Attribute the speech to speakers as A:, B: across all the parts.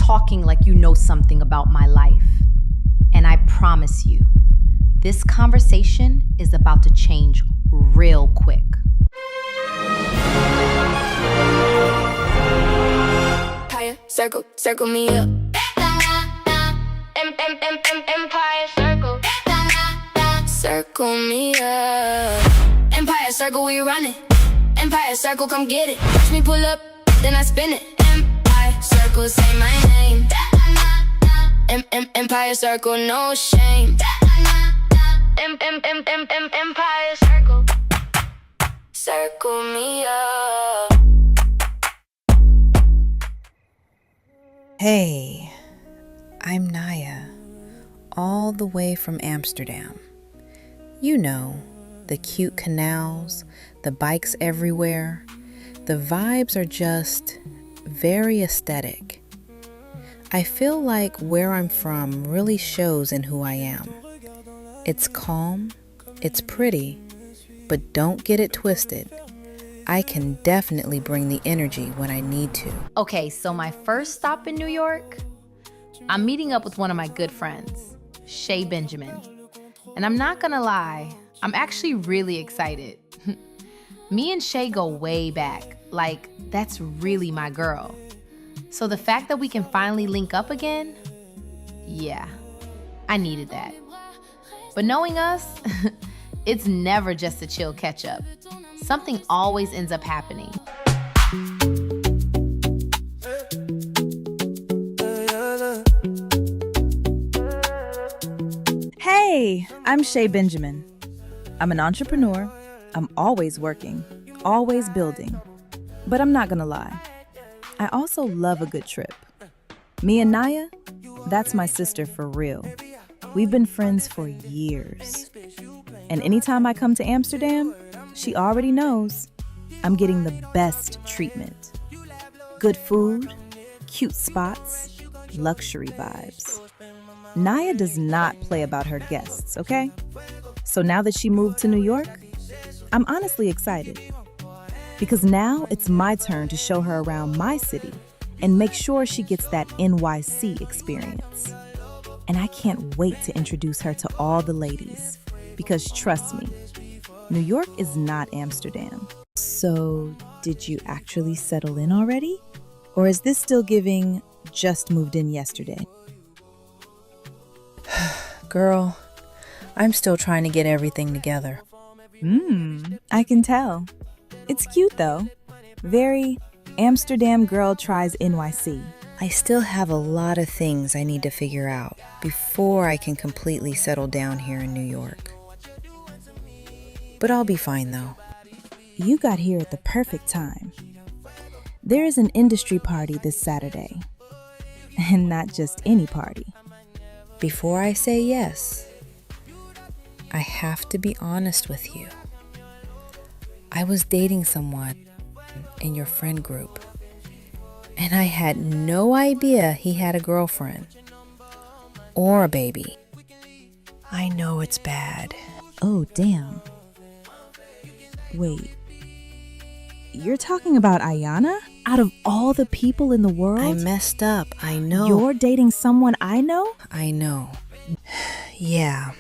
A: talking like you know something about my life. And I promise you, this conversation is about to change real quick.
B: Circle, circle me up. Empire circle. Circle me up. Empire circle, we running. Empire circle, come get it. Watch me pull up, then I spin it. Empire circle, say my name. Empire circle, no shame. Empire circle. Circle me up.
C: Hey, I'm Niyah, all the way from Amsterdam. You know, the cute canals, the bikes everywhere. The vibes are just very aesthetic. I feel like where I'm from really shows in who I am. It's calm, it's pretty, but don't get it twisted. I can definitely bring the energy when I need to.
A: Okay, so my first stop in New York, I'm meeting up with one of my good friends, Shay Benjamin. And I'm not gonna lie, I'm actually really excited. Me and Shay go way back. Like, that's really my girl. So the fact that we can finally link up again, yeah, I needed that. But knowing us, it's never just a chill catch up. Something always ends up happening.
D: Hey, I'm Shay Benjamin. I'm an entrepreneur. I'm always working, always building. But I'm not gonna lie, I also love a good trip. Me and Niyah, that's my sister for real. We've been friends for years. And anytime I come to Amsterdam, she already knows I'm getting the best treatment. Good food, cute spots, luxury vibes. Niyah does not play about her guests, okay? So now that she moved to New York, I'm honestly excited. Because now it's my turn to show her around my city and make sure she gets that NYC experience. And I can't wait to introduce her to all the ladies. Because trust me, New York is not Amsterdam. So, did you actually settle in already? Or is this still giving just moved in yesterday?
C: Girl, I'm still trying to get everything together.
D: I can tell. It's cute though. Very Amsterdam girl tries NYC.
C: I still have a lot of things I need to figure out before I can completely settle down here in New York. But I'll be fine though.
D: You got here at the perfect time. There is an industry party this Saturday. And not just any party.
C: Before I say yes, I have to be honest with you. I was dating someone in your friend group, and I had no idea he had a girlfriend or a baby. I know it's bad.
D: Oh, damn. Wait. You're talking about Ayana? Out of all the people in the world?
C: I messed up, I know.
D: You're dating someone I know?
C: I know. Yeah.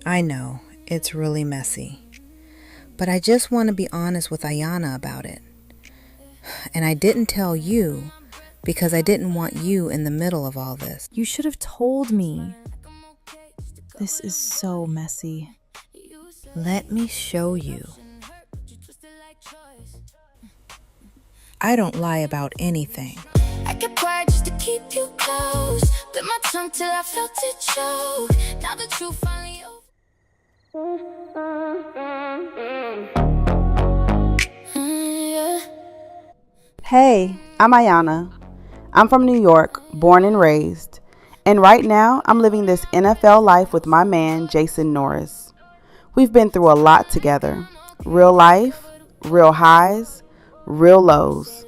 C: I know. It's really messy. But I just want to be honest with Ayana about it. And I didn't tell you because I didn't want you in the middle of all this.
D: You should have told me. This is so messy.
C: Let me show you. I don't lie about anything.
B: I kept quiet just to keep you close. Bit my tongue till I felt it choke. Now the truth finally
E: Hey, I'm Ayana. I'm from New York, born and raised. And right now, I'm living this NFL life with my man, Jason Norris. We've been through a lot together. Real life, real highs, real lows.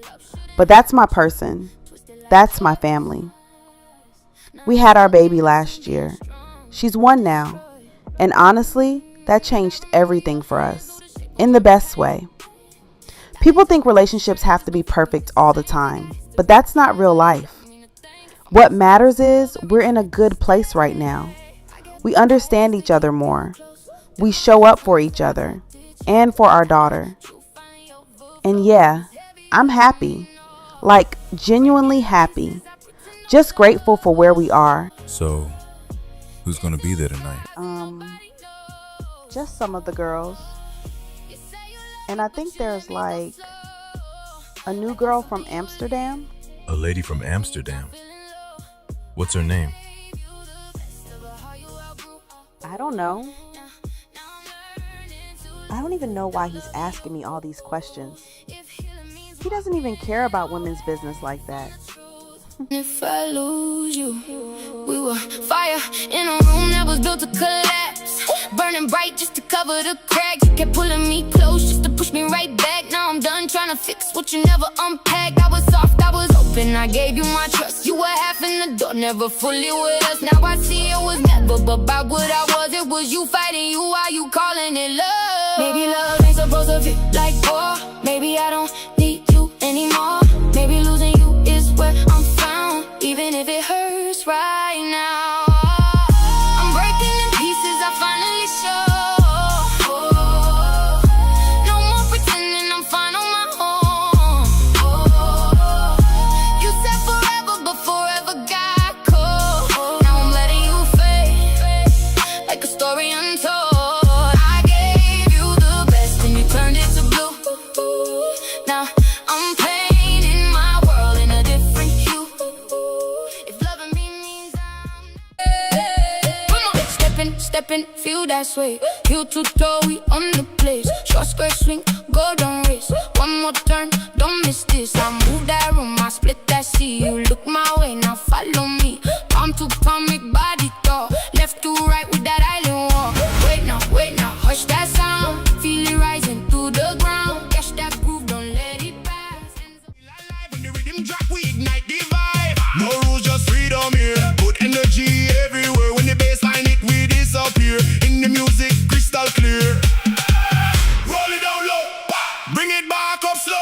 E: But that's my person. That's my family. We had our baby last year. She's 1 now. And honestly, that changed everything for us. In the best way. People think relationships have to be perfect all the time. But that's not real life. What matters is we're in a good place right now. We understand each other more. We show up for each other and for our daughter. And yeah, I'm happy. Like, genuinely happy. Just grateful for where we are.
F: So, who's gonna be there tonight?
E: Just some of the girls. And I think there's like a new girl from Amsterdam.
F: A lady from Amsterdam. What's her name?
E: I don't know. I don't even know why he's asking me all these questions. He doesn't even care about women's business like that.
B: If I lose you, we were fire in a room that was built to collapse, burning bright just to cover the cracks. You kept pulling me close just to push me right back. Now I'm done trying to fix what you never unpacked. I was soft, I was open, I gave you my trust. You were half in the door, never fully with us. Now I see it was never about what I was. It was you fighting you while you calling it love. Maybe love ain't supposed to feel like war. Maybe I don't need you anymore. Maybe losing you is where I'm found, even if it hurts right now. I'm breaking in pieces, I finally show. No more pretending I'm fine on my own. You said forever, but forever got cold. Now I'm letting you fade, like a story untold. I gave you the best and you turned it to blue. Now I'm painting my world in a different hue. If loving me means I'm stepping, feel that sway. Heel to toe, we on the place. Short skirt swing, golden race. One more turn, don't miss this. I move that room, I split that sea. You look my way, now follow me. Palm to palm, make body talk. Left to right with that island walk. Wait now, hush that sound. Feel it rising through the ground. Catch that groove, don't let it pass.
G: When the rhythm drop, we ignite the vibe. No rules, just freedom here. Put energy everywhere. When the bass line hit, we disappear. In the music, crystal clear. Roll it down low, bring it back up slow.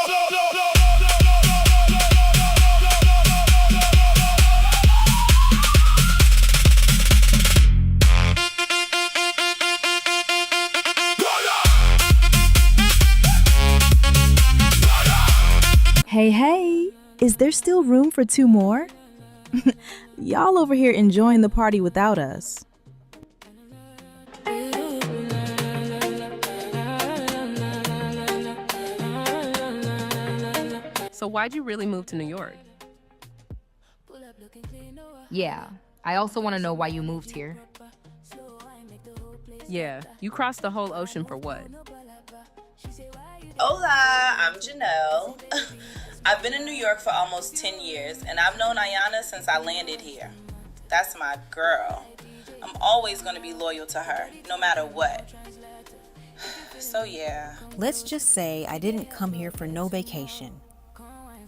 D: Hey, is there still room for two more? Y'all over here enjoying the party without us.
H: So why'd you really move to New York?
A: Yeah, I also want to know why you moved here.
H: Yeah, you crossed the whole ocean for what?
I: Hola, I'm Janelle. I've been in New York for almost 10 years, and I've known Ayana since I landed here. That's my girl. I'm always going to be loyal to her, no matter what. So yeah.
C: Let's just say I didn't come here for no vacation.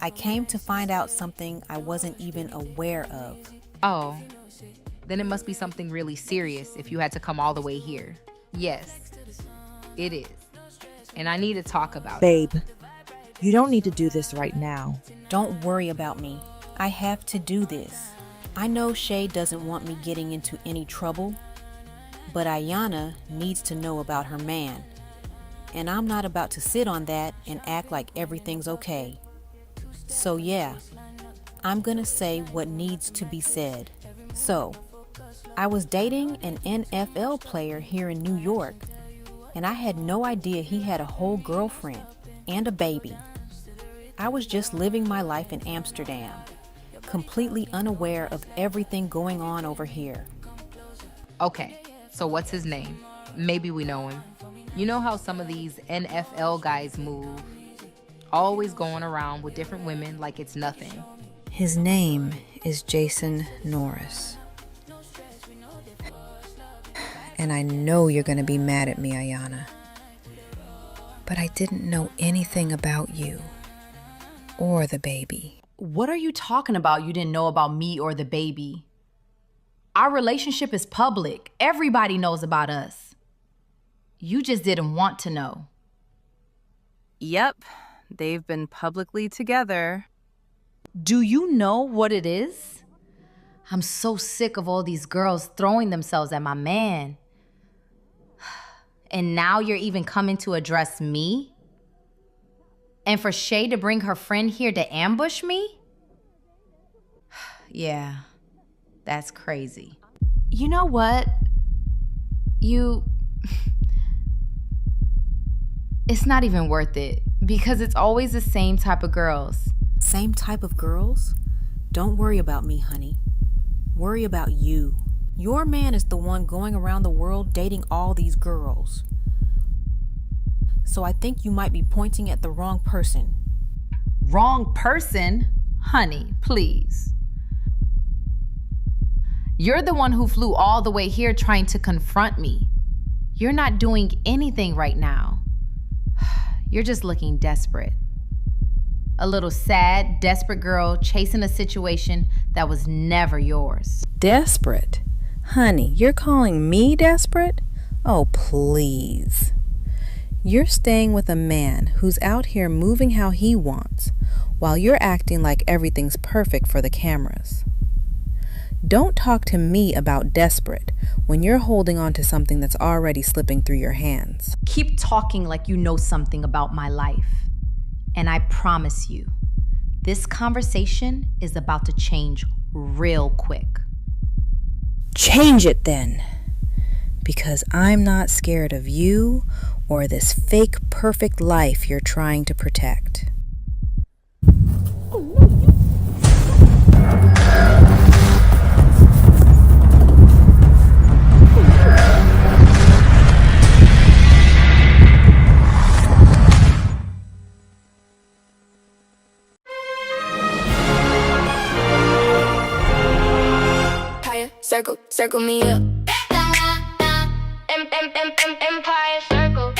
C: I came to find out something I wasn't even aware of.
A: Oh, then it must be something really serious if you had to come all the way here. Yes, it is. And I need to talk about it.
J: Babe, you don't need to do this right now.
C: Don't worry about me. I have to do this. I know Shay doesn't want me getting into any trouble, but Ayana needs to know about her man. And I'm not about to sit on that and act like everything's okay. So yeah, I'm gonna say what needs to be said. So, I was dating an NFL player here in New York, and I had no idea he had a whole girlfriend and a baby. I was just living my life in Amsterdam, completely unaware of everything going on over here.
A: Okay, so what's his name? Maybe we know him. You know how some of these NFL guys move? Always going around with different women like it's nothing.
C: His name is Jason Norris. And I know you're gonna be mad at me, Ayana. But I didn't know anything about you or the baby.
A: What are you talking about you didn't know about me or the baby? Our relationship is public. Everybody knows about us. You just didn't want to know.
H: Yep, they've been publicly together.
A: Do you know what it is? I'm so sick of all these girls throwing themselves at my man. And now you're even coming to address me? And for Shay to bring her friend here to ambush me? Yeah, that's crazy. You know what? It's not even worth it because it's always the same type of girls.
C: Same type of girls? Don't worry about me, honey. Worry about you. Your man is the one going around the world dating all these girls. So I think you might be pointing at the wrong person.
A: Wrong person? Honey, please. You're the one who flew all the way here trying to confront me. You're not doing anything right now. You're just looking desperate. A little sad, desperate girl chasing a situation that was never yours.
C: Desperate? Honey, you're calling me desperate? Oh, please. You're staying with a man who's out here moving how he wants, while you're acting like everything's perfect for the cameras. Don't talk to me about desperate when you're holding on to something that's already slipping through your hands.
A: Keep talking like you know something about my life. And I promise you, this conversation is about to change real quick.
C: Change it then, because I'm not scared of you or this fake perfect life you're trying to protect.
B: Circle me up. Empire circle.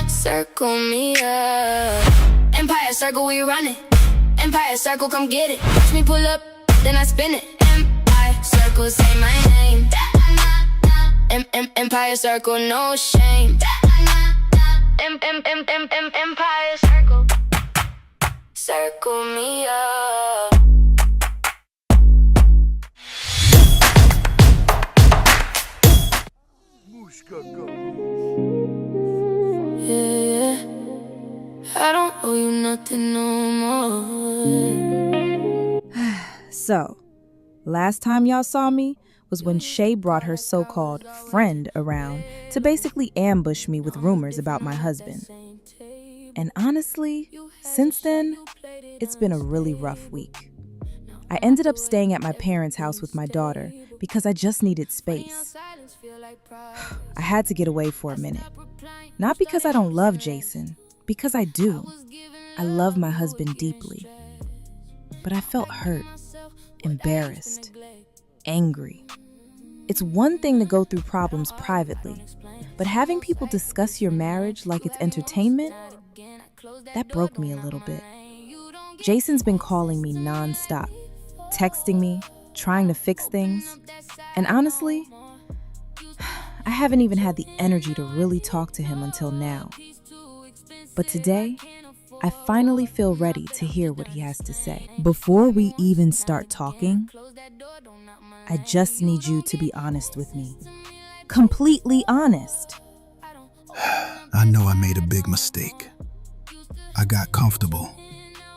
B: Circle me up. Empire circle, we running. Empire circle, come get it. Watch me pull up, then I spin it. Empire circle, say my name. Empire circle, no shame. Empire circle. Circle me up. Yeah, I don't owe you nothing no more.
D: So, last time y'all saw me was when Shay brought her so-called friend around to basically ambush me with rumors about my husband. And honestly, since then, it's been a really rough week. I ended up staying at my parents' house with my daughter because I just needed space. I had to get away for a minute. Not because I don't love Jason, because I do. I love my husband deeply. But I felt hurt, embarrassed, angry. It's one thing to go through problems privately, but having people discuss your marriage like it's entertainment, that broke me a little bit. Jason's been calling me nonstop, texting me, trying to fix things. And honestly, I haven't even had the energy to really talk to him until now. But today, I finally feel ready to hear what he has to say. Before we even start talking, I just need you to be honest with me. Completely honest.
G: I know I made a big mistake. I got comfortable,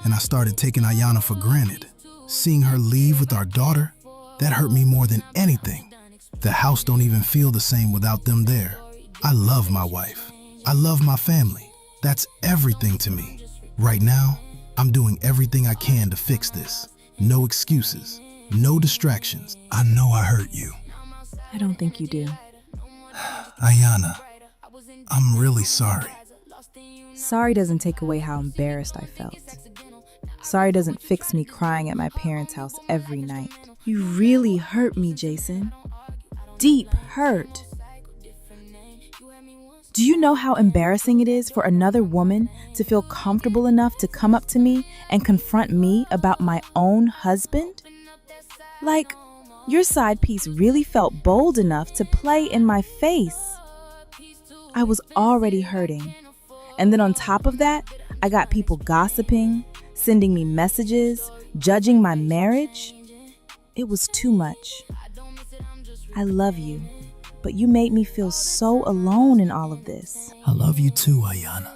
G: and I started taking Ayanna for granted. Seeing her leave with our daughter, that hurt me more than anything. The house don't even feel the same without them there. I love my wife. I love my family. That's everything to me. Right now, I'm doing everything I can to fix this. No excuses, no distractions. I know I hurt you.
D: I don't think you do.
G: Ayanna, I'm really sorry.
D: Sorry doesn't take away how embarrassed I felt. Sorry doesn't fix me crying at my parents' house every night. You really hurt me, Jason. Deep hurt. Do you know how embarrassing it is for another woman to feel comfortable enough to come up to me and confront me about my own husband? Like, your side piece really felt bold enough to play in my face. I was already hurting. And then on top of that, I got people gossiping, sending me messages, judging my marriage. It was too much. I love you, but you made me feel so alone in all of this.
K: I love you too, Ayana.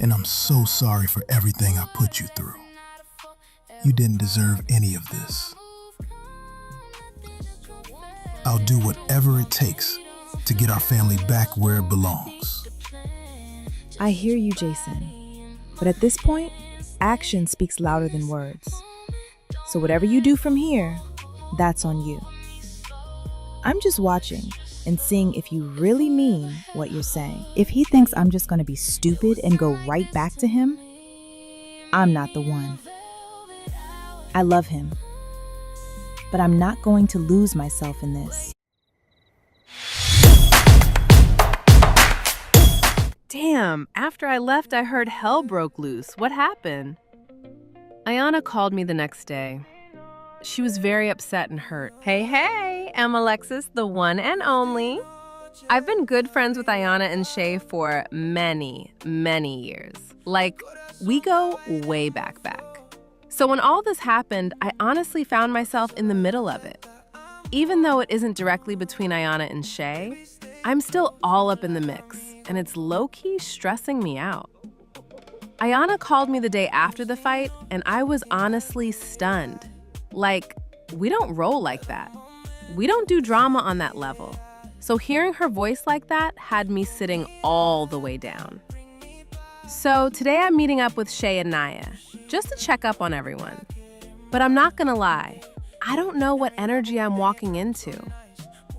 K: And I'm so sorry for everything I put you through. You didn't deserve any of this. I'll do whatever it takes to get our family back where it belongs.
D: I hear you, Jason. But at this point, action speaks louder than words. So whatever you do from here, that's on you. I'm just watching and seeing if you really mean what you're saying. If he thinks I'm just going to be stupid and go right back to him, I'm not the one. I love him, but I'm not going to lose myself in this.
H: Damn, after I left, I heard hell broke loose. What happened? Ayana called me the next day. She was very upset and hurt. Hey, I'm Alexis, the one and only. I've been good friends with Ayana and Shay for many, many years. Like, we go way back. So when all this happened, I honestly found myself in the middle of it. Even though it isn't directly between Ayana and Shay, I'm still all up in the mix, and it's low-key stressing me out. Ayana called me the day after the fight, and I was honestly stunned. Like, we don't roll like that. We don't do drama on that level. So hearing her voice like that had me sitting all the way down. So today I'm meeting up with Shay and Niyah, just to check up on everyone. But I'm not gonna lie, I don't know what energy I'm walking into.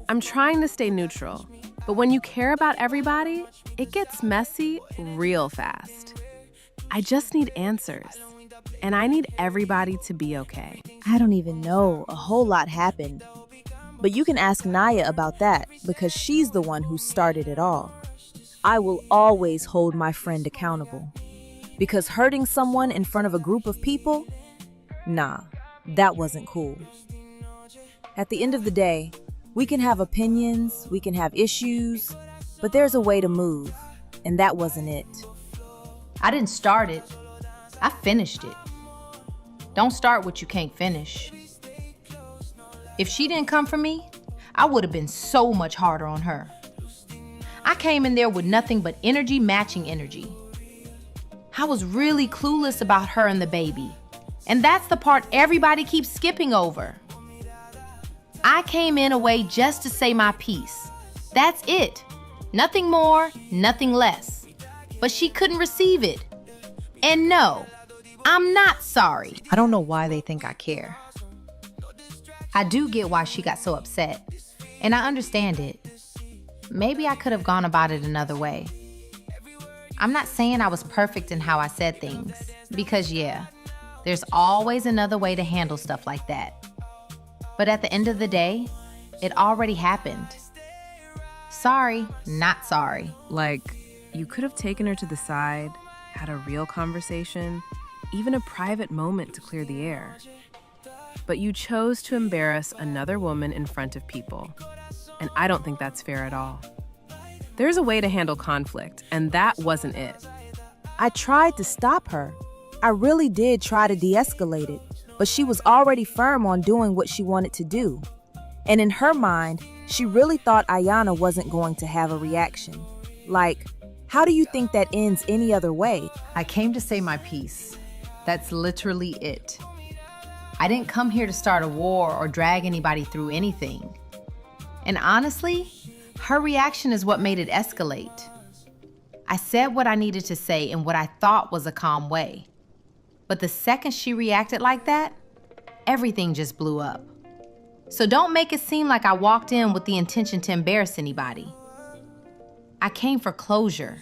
H: I'm trying to stay neutral, but when you care about everybody, it gets messy real fast. I just need answers, and I need everybody to be okay.
D: I don't even know. A whole lot happened. But you can ask Niyah about that because she's the one who started it all. I will always hold my friend accountable. Because hurting someone in front of a group of people? Nah, that wasn't cool. At the end of the day, we can have opinions, we can have issues, but there's a way to move, and that wasn't it.
A: I didn't start it. I finished it. Don't start what you can't finish. If she didn't come for me, I would have been so much harder on her. I came in there with nothing but energy matching energy. I was really clueless about her and the baby. And that's the part everybody keeps skipping over. I came in a way just to say my piece. That's it. Nothing more, nothing less. But she couldn't receive it. And no, I'm not sorry.
C: I don't know why they think I care.
A: I do get why she got so upset. And I understand it. Maybe I could have gone about it another way. I'm not saying I was perfect in how I said things. Because yeah, there's always another way to handle stuff like that. But at the end of the day, it already happened. Sorry, not sorry.
H: Like, you could have taken her to the side, had a real conversation, even a private moment to clear the air. But you chose to embarrass another woman in front of people. And I don't think that's fair at all. There's a way to handle conflict, and that wasn't it.
D: I tried to stop her. I really did try to de-escalate it, but she was already firm on doing what she wanted to do. And in her mind, she really thought Ayana wasn't going to have a reaction. Like, how do you think that ends any other way?
A: I came to say my piece. That's literally it. I didn't come here to start a war or drag anybody through anything. And honestly, her reaction is what made it escalate. I said what I needed to say in what I thought was a calm way. But the second she reacted like that, everything just blew up. So don't make it seem like I walked in with the intention to embarrass anybody. I came for closure,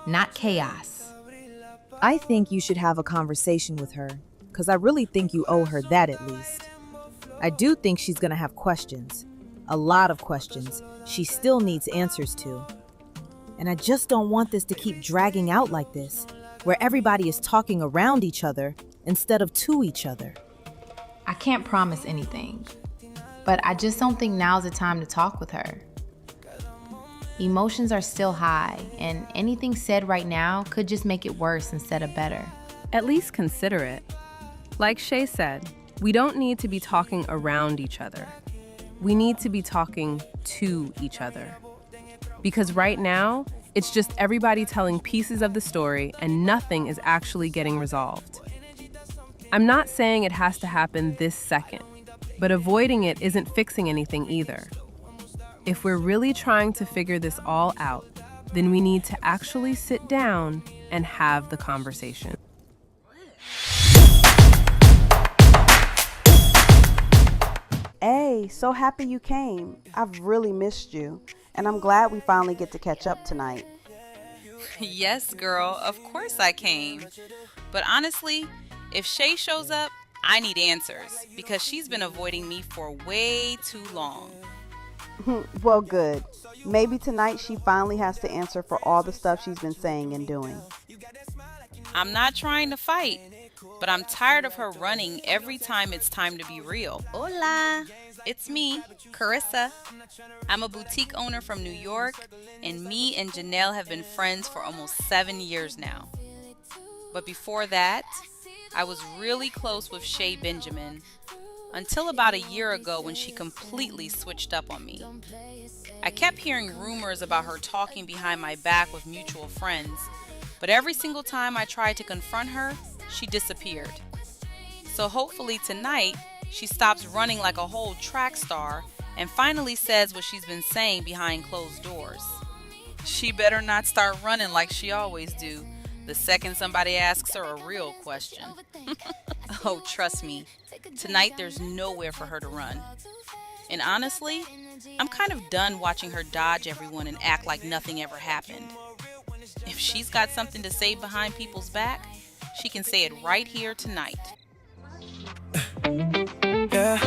A: not chaos.
D: I think you should have a conversation with her, because I really think you owe her that at least. I do think she's going to have questions. A lot of questions she still needs answers to. And I just don't want this to keep dragging out like this, where everybody is talking around each other instead of to each other.
A: I can't promise anything, but I just don't think now's the time to talk with her. Emotions are still high, and anything said right now could just make it worse instead of better.
H: At least consider it. Like Shay said, we don't need to be talking around each other. We need to be talking to each other. Because right now, it's just everybody telling pieces of the story and nothing is actually getting resolved. I'm not saying it has to happen this second, but avoiding it isn't fixing anything either. If we're really trying to figure this all out, then we need to actually sit down and have the conversation.
E: Hey, so happy you came. I've really missed you, and I'm glad we finally get to catch up tonight.
L: Yes, girl, of course I came. But honestly, if Shay shows up, I need answers because she's been avoiding me for way too long.
E: Well, good. Maybe tonight she finally has to answer for all the stuff she's been saying and doing.
L: I'm not trying to fight, but I'm tired of her running every time it's time to be real. Hola, it's me, Carissa. I'm a boutique owner from New York, and me and Janelle have been friends for almost 7 years now. But before that, I was really close with Shay Benjamin, until about a year ago when she completely switched up on me. I kept hearing rumors about her talking behind my back with mutual friends, but every single time I tried to confront her, she disappeared. So hopefully tonight, she stops running like a whole track star and finally says what she's been saying behind closed doors. She better not start running like she always do, the second somebody asks her a real question. Oh, trust me, tonight there's nowhere for her to run. And honestly, I'm kind of done watching her dodge everyone and act like nothing ever happened. If she's got something to say behind people's back, she can say it right here tonight.
M: Yeah.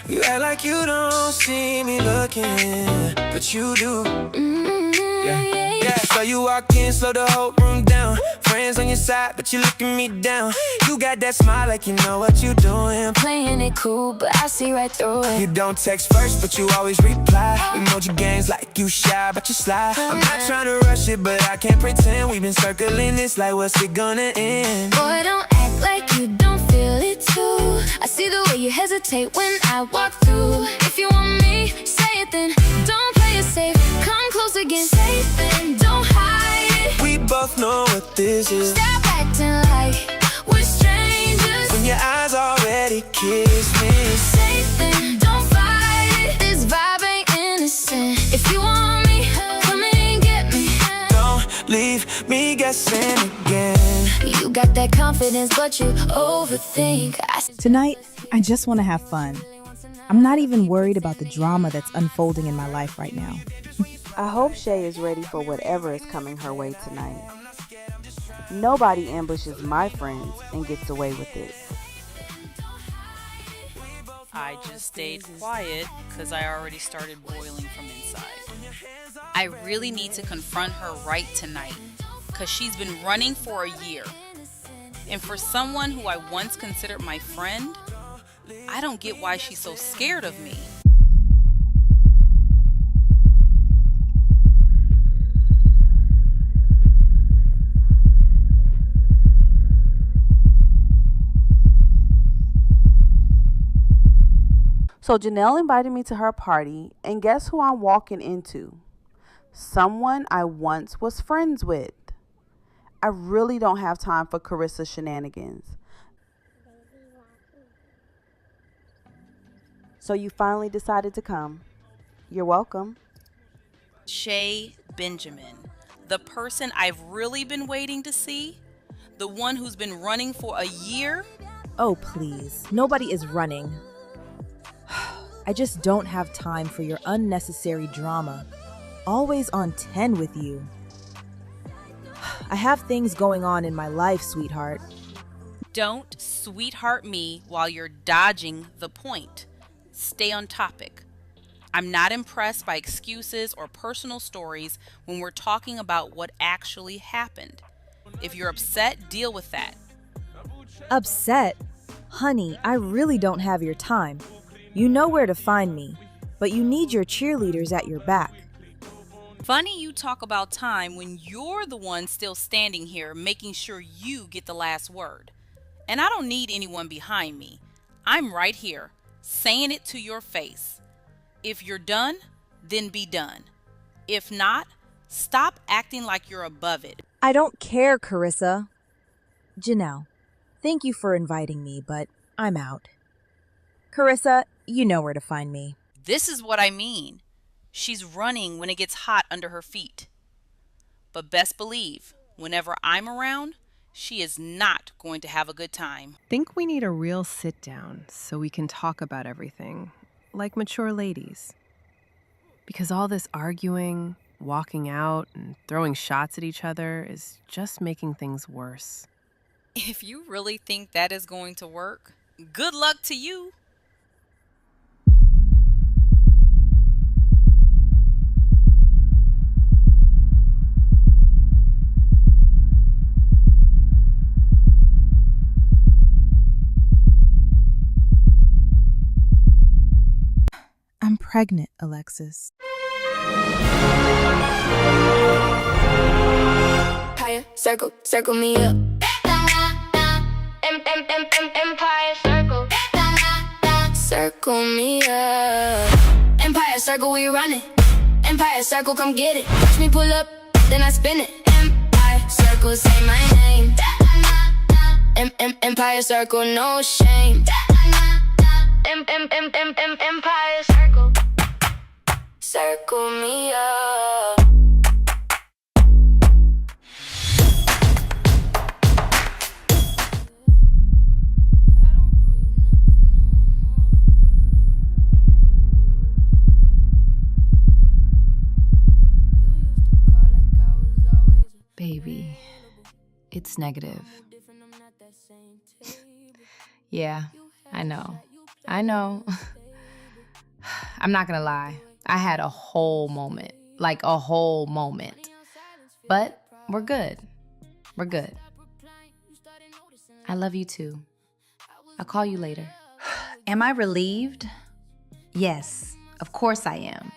M: You act like you don't see me looking, but you do. Yeah. So you walk in, slow the whole room down. Friends on your side, but you looking me down. You got that smile like you know what you doing.
B: Playing it cool, but I see right through it.
M: You don't text first, but you always reply. Emoji games like you shy, but you slide. I'm not trying to rush it, but I can't pretend. We've been circling this like what's it gonna end?
B: Boy, don't act like you don't feel it too. I see the way you hesitate when I walk through. If you want me, say it then. Don't play it safe, come close again. Safe and don't hide it.
M: We both know what this is.
B: Stop acting like we're strangers
M: when your eyes already kiss me.
B: Safe then don't fight it. This vibe ain't innocent. If you want me, come and get me.
M: Don't leave me guessing again.
B: You got that confidence, but you overthink.
D: Tonight, I just want to have fun. I'm not even worried about the drama that's unfolding in my life right now.
E: I hope Shay is ready for whatever is coming her way tonight. Nobody ambushes my friends and gets away with it.
L: I just stayed quiet because I already started boiling from inside. I really need to confront her right tonight because she's been running for a year. And for someone who I once considered my friend, I don't get why she's so scared of me.
E: So Janelle invited me to her party, and guess who I'm walking into? Someone I once was friends with. I really don't have time for Carissa's shenanigans. So you finally decided to come. You're welcome.
L: Shay Benjamin, the person I've really been waiting to see, the one who's been running for a year.
J: Oh, please. Nobody is running. I just don't have time for your unnecessary drama. Always on 10 with you. I have things going on in my life, sweetheart.
L: Don't sweetheart me while you're dodging the point. Stay on topic. I'm not impressed by excuses or personal stories when we're talking about what actually happened. If you're upset, deal with that.
J: Upset? Honey, I really don't have your time. You know where to find me, but you need your cheerleaders at your back.
L: Funny you talk about time when you're the one still standing here making sure you get the last word. And I don't need anyone behind me. I'm right here, saying it to your face. If you're done, then be done. If not, stop acting like you're above it.
J: I don't care, Carissa. Janelle, thank you for inviting me, but I'm out. Carissa, you know where to find me.
L: This is what I mean. She's running when it gets hot under her feet. But best believe, whenever I'm around, she is not going to have a good time.
H: Think we need a real sit down so we can talk about everything, like mature ladies. Because all this arguing, walking out, and throwing shots at each other is just making things worse.
L: If you really think that is going to work, good luck to you.
D: I'm pregnant, Alexis.
B: Empire circle, circle me up. Empire circle, circle me up. Empire circle, we running. Empire circle, come get it. Watch me pull up, then I spin it. Empire circle, say my name. Empire circle, no shame. Empire circle, circle me up.
A: Baby, it's negative. Yeah, I know. I'm not gonna lie. I had a whole moment. Like a whole moment. But we're good. We're good. I love you too. I'll call you later. Am I relieved? Yes, of course I am.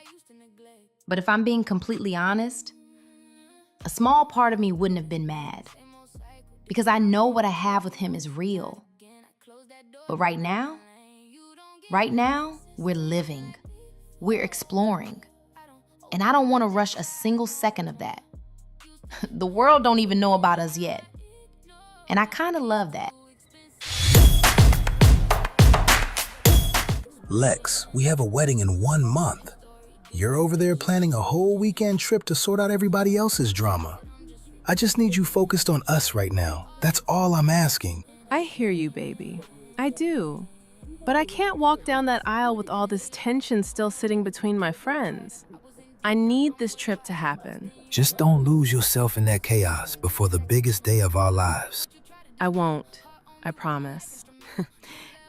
A: But if I'm being completely honest, a small part of me wouldn't have been mad. Because I know what I have with him is real. But right now, we're living. We're exploring. And I don't want to rush a single second of that. The world don't even know about us yet. And I kind of love that.
K: Lex, we have a wedding in 1 month. You're over there planning a whole weekend trip to sort out everybody else's drama. I just need you focused on us right now. That's all I'm asking.
H: I hear you, baby. I do. But I can't walk down that aisle with all this tension still sitting between my friends. I need this trip to happen.
K: Just don't lose yourself in that chaos before the biggest day of our lives.
H: I won't. I promise.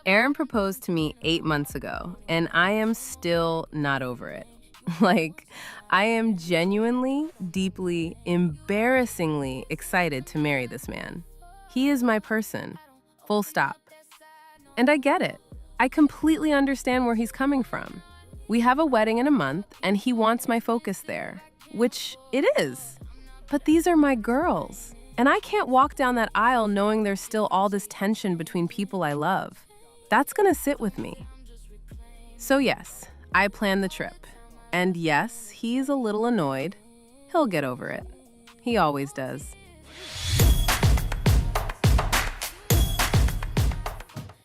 H: Aaron proposed to me 8 months ago, and I am still not over it. Like, I am genuinely, deeply, embarrassingly excited to marry this man. He is my person. Full stop. And I get it. I completely understand where he's coming from. We have a wedding in a month, and he wants my focus there, which it is. But these are my girls, and I can't walk down that aisle knowing there's still all this tension between people I love. That's gonna sit with me. So yes, I planned the trip. And yes, he's a little annoyed. He'll get over it. He always does.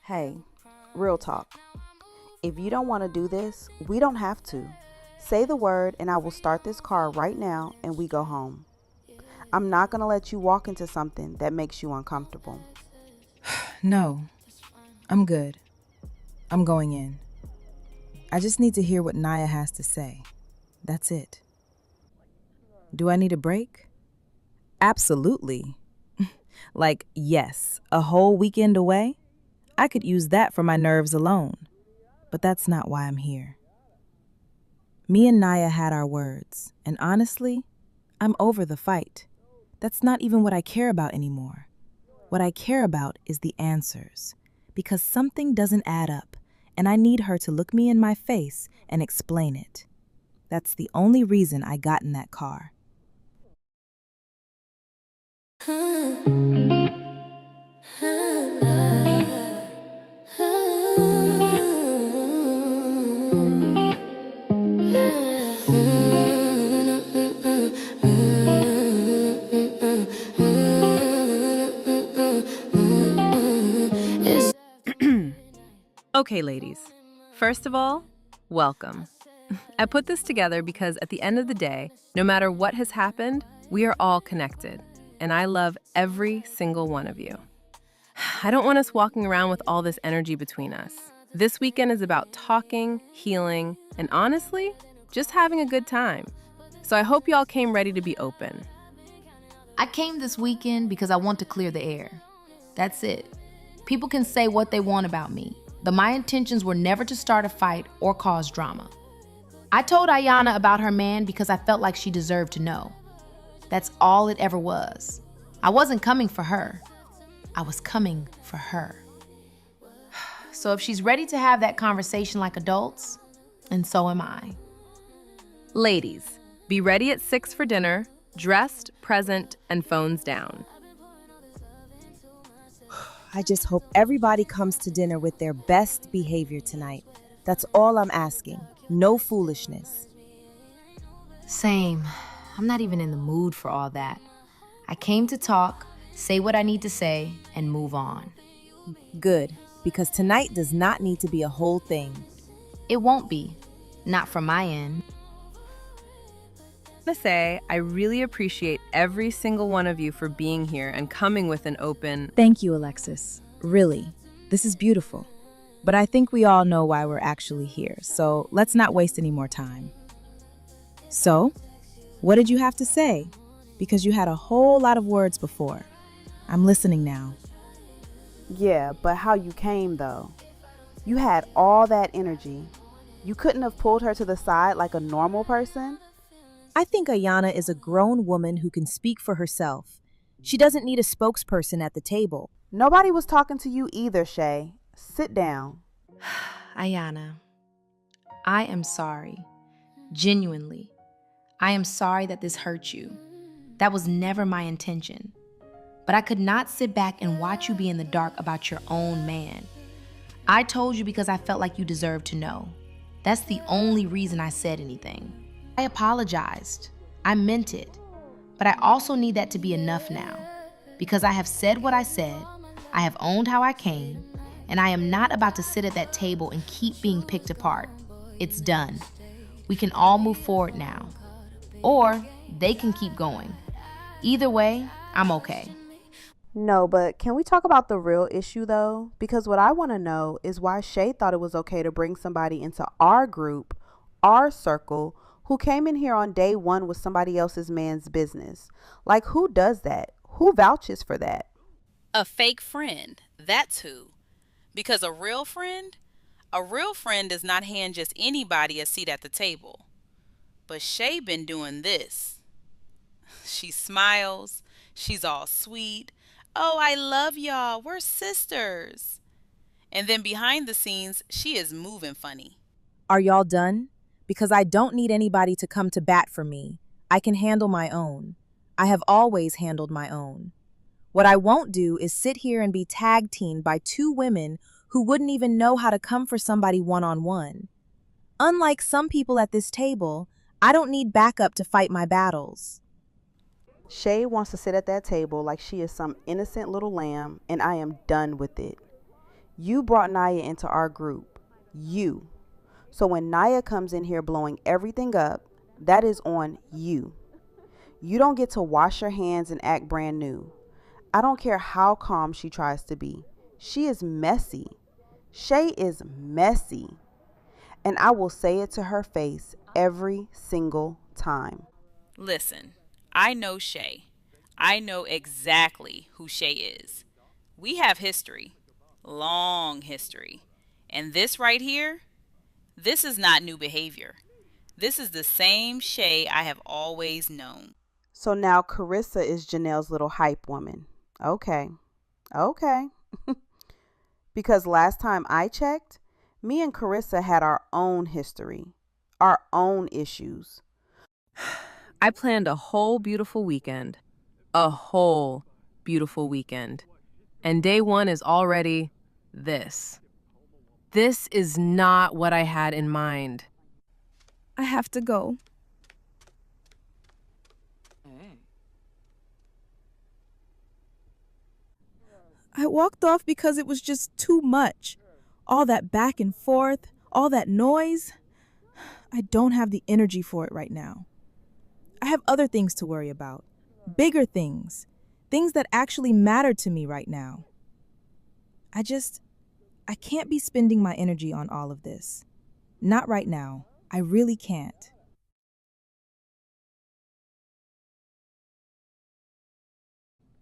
E: Hey, real talk. If you don't want to do this, we don't have to. Say the word and I will start this car right now and we go home. I'm not going to let you walk into something that makes you uncomfortable.
D: No, I'm good. I'm going in. I just need to hear what Niyah has to say. That's it. Do I need a break? Absolutely. Like, yes, a whole weekend away? I could use that for my nerves alone. But that's not why I'm here. Me and Niyah had our words, and honestly, I'm over the fight. That's not even what I care about anymore. What I care about is the answers, because something doesn't add up, and I need her to look me in my face and explain it.
J: That's the only reason I got in that car.
H: Okay, ladies. First of all, welcome. I put this together because at the end of the day, no matter what has happened, we are all connected, and I love every single one of you. I don't want us walking around with all this energy between us. This weekend is about talking, healing, and honestly, just having a good time. So I hope y'all came ready to be open.
A: I came this weekend because I want to clear the air. That's it. People can say what they want about me, but my intentions were never to start a fight or cause drama. I told Ayana about her man because I felt like she deserved to know. That's all it ever was. I wasn't coming for her. I was coming for her. So if she's ready to have that conversation like adults, and so am I.
H: Ladies, be ready at 6 for dinner, dressed, present, and phones down.
J: I just hope everybody comes to dinner with their best behavior tonight. That's all I'm asking. No foolishness.
A: Same. I'm not even in the mood for all that. I came to talk, say what I need to say, and move on.
J: Good, because tonight does not need to be a whole thing.
A: It won't be. Not from my end.
H: To say, I really appreciate every single one of you for being here and coming with an open...
J: Thank you, Alexis. Really, this is beautiful. But I think we all know why we're actually here, so let's not waste any more time. So, what did you have to say? Because you had a whole lot of words before. I'm listening now.
E: Yeah, but how you came though. You had all that energy. You couldn't have pulled her to the side like a normal person?
J: I think Ayana is a grown woman who can speak for herself. She doesn't need a spokesperson at the table.
E: Nobody was talking to you either, Shay. Sit down.
A: Ayana, I am sorry. Genuinely. I am sorry that this hurt you. That was never my intention. But I could not sit back and watch you be in the dark about your own man. I told you because I felt like you deserved to know. That's the only reason I said anything. I apologized. I meant it. But I also need that to be enough now. Because I have said what I said, I have owned how I came, and I am not about to sit at that table and keep being picked apart. It's done. We can all move forward now. Or they can keep going. Either way, I'm okay.
E: No, but can we talk about the real issue though? Because what I want to know is why Shay thought it was okay to bring somebody into our group, our circle, who came in here on day one with somebody else's man's business. Like, who does that? Who vouches for that?
L: A fake friend, that's who. Because a real friend does not hand just anybody a seat at the table. But Shay been doing this. She smiles, she's all sweet. Oh, I love y'all, we're sisters. And then behind the scenes, she is moving funny.
J: Are y'all done? Because I don't need anybody to come to bat for me. I can handle my own. I have always handled my own. What I won't do is sit here and be tag-teamed by two women who wouldn't even know how to come for somebody one-on-one. Unlike some people at this table, I don't need backup to fight my battles.
E: Shay wants to sit at that table like she is some innocent little lamb, and I am done with it. You brought Niyah into our group. You. So when Niyah comes in here blowing everything up, that is on you. You don't get to wash your hands and act brand new. I don't care how calm she tries to be. She is messy. Shay is messy. And I will say it to her face every single time.
L: Listen, I know Shay. I know exactly who Shay is. We have history. Long history. And this right here, this is not new behavior. This is the same Shay I have always known.
E: So now Carissa is Janelle's little hype woman. Okay. Because last time I checked, me and Carissa had our own history. our own issues.
H: I planned a whole beautiful weekend. A whole beautiful weekend. And day one is already this. This is not what I had in mind.
D: I have to go. I walked off because it was just too much. All that back and forth, all that noise. I don't have the energy for it right now. I have other things to worry about. Bigger things. Things that actually matter to me right now. I can't be spending my energy on all of this. Not right now. I really can't.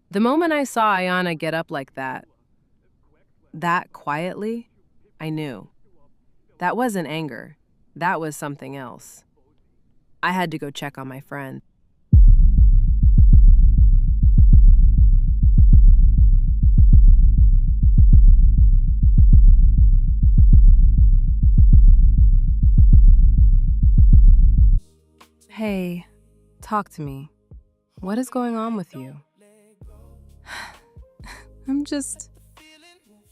H: The moment I saw Ayana get up like that quietly, I knew. That wasn't anger. That was something else. I had to go check on my friend. Hey, talk to me. What is going on with you?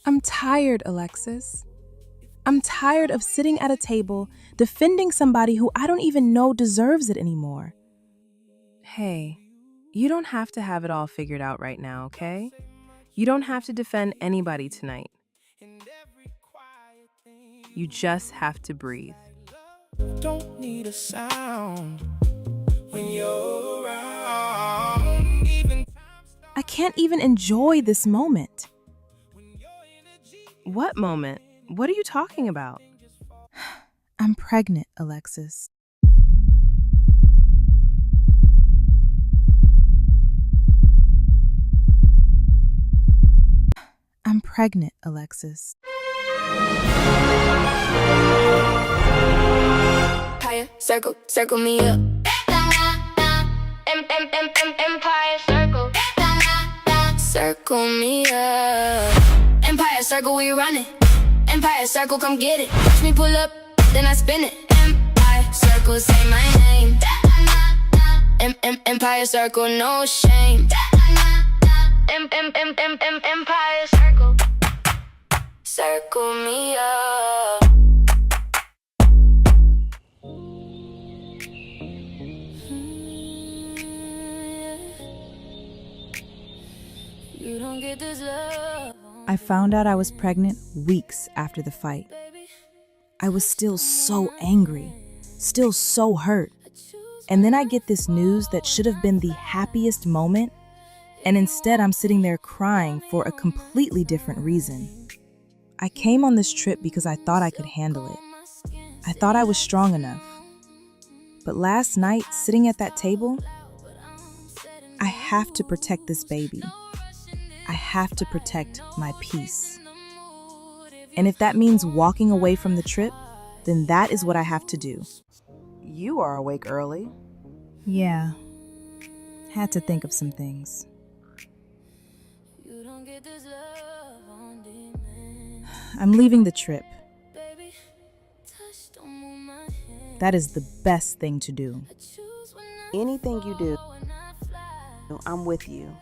D: I'm tired, Alexis. I'm tired of sitting at a table defending somebody who I don't even know deserves it anymore.
H: Hey, you don't have to have it all figured out right now, okay? You don't have to defend anybody tonight. You just have to breathe.
M: Don't need a sound when you're around.
D: I can't even enjoy this moment.
H: What moment? What are you talking about?
D: I'm pregnant, Alexis. I'm pregnant, Alexis.
B: Empire circle, circle me up. Empire circle, circle me up. Empire circle, we running. Empire circle, come get it. Watch me pull up, then I spin it. Empire circle, say my name. Empire circle, no shame. Empire circle, circle me up. You don't get this love.
D: I found out I was pregnant weeks after the fight. I was still so angry, still so hurt. And then I get this news that should have been the happiest moment, and instead I'm sitting there crying for a completely different reason. I came on this trip because I thought I could handle it. I thought I was strong enough. But last night, sitting at that table, I have to protect this baby. I have to protect my peace. And if that means walking away from the trip, then that is what I have to do.
E: You are awake early.
D: Yeah, had to think of some things. I'm leaving the trip. That is the best thing to do.
E: Anything you do, I'm with you.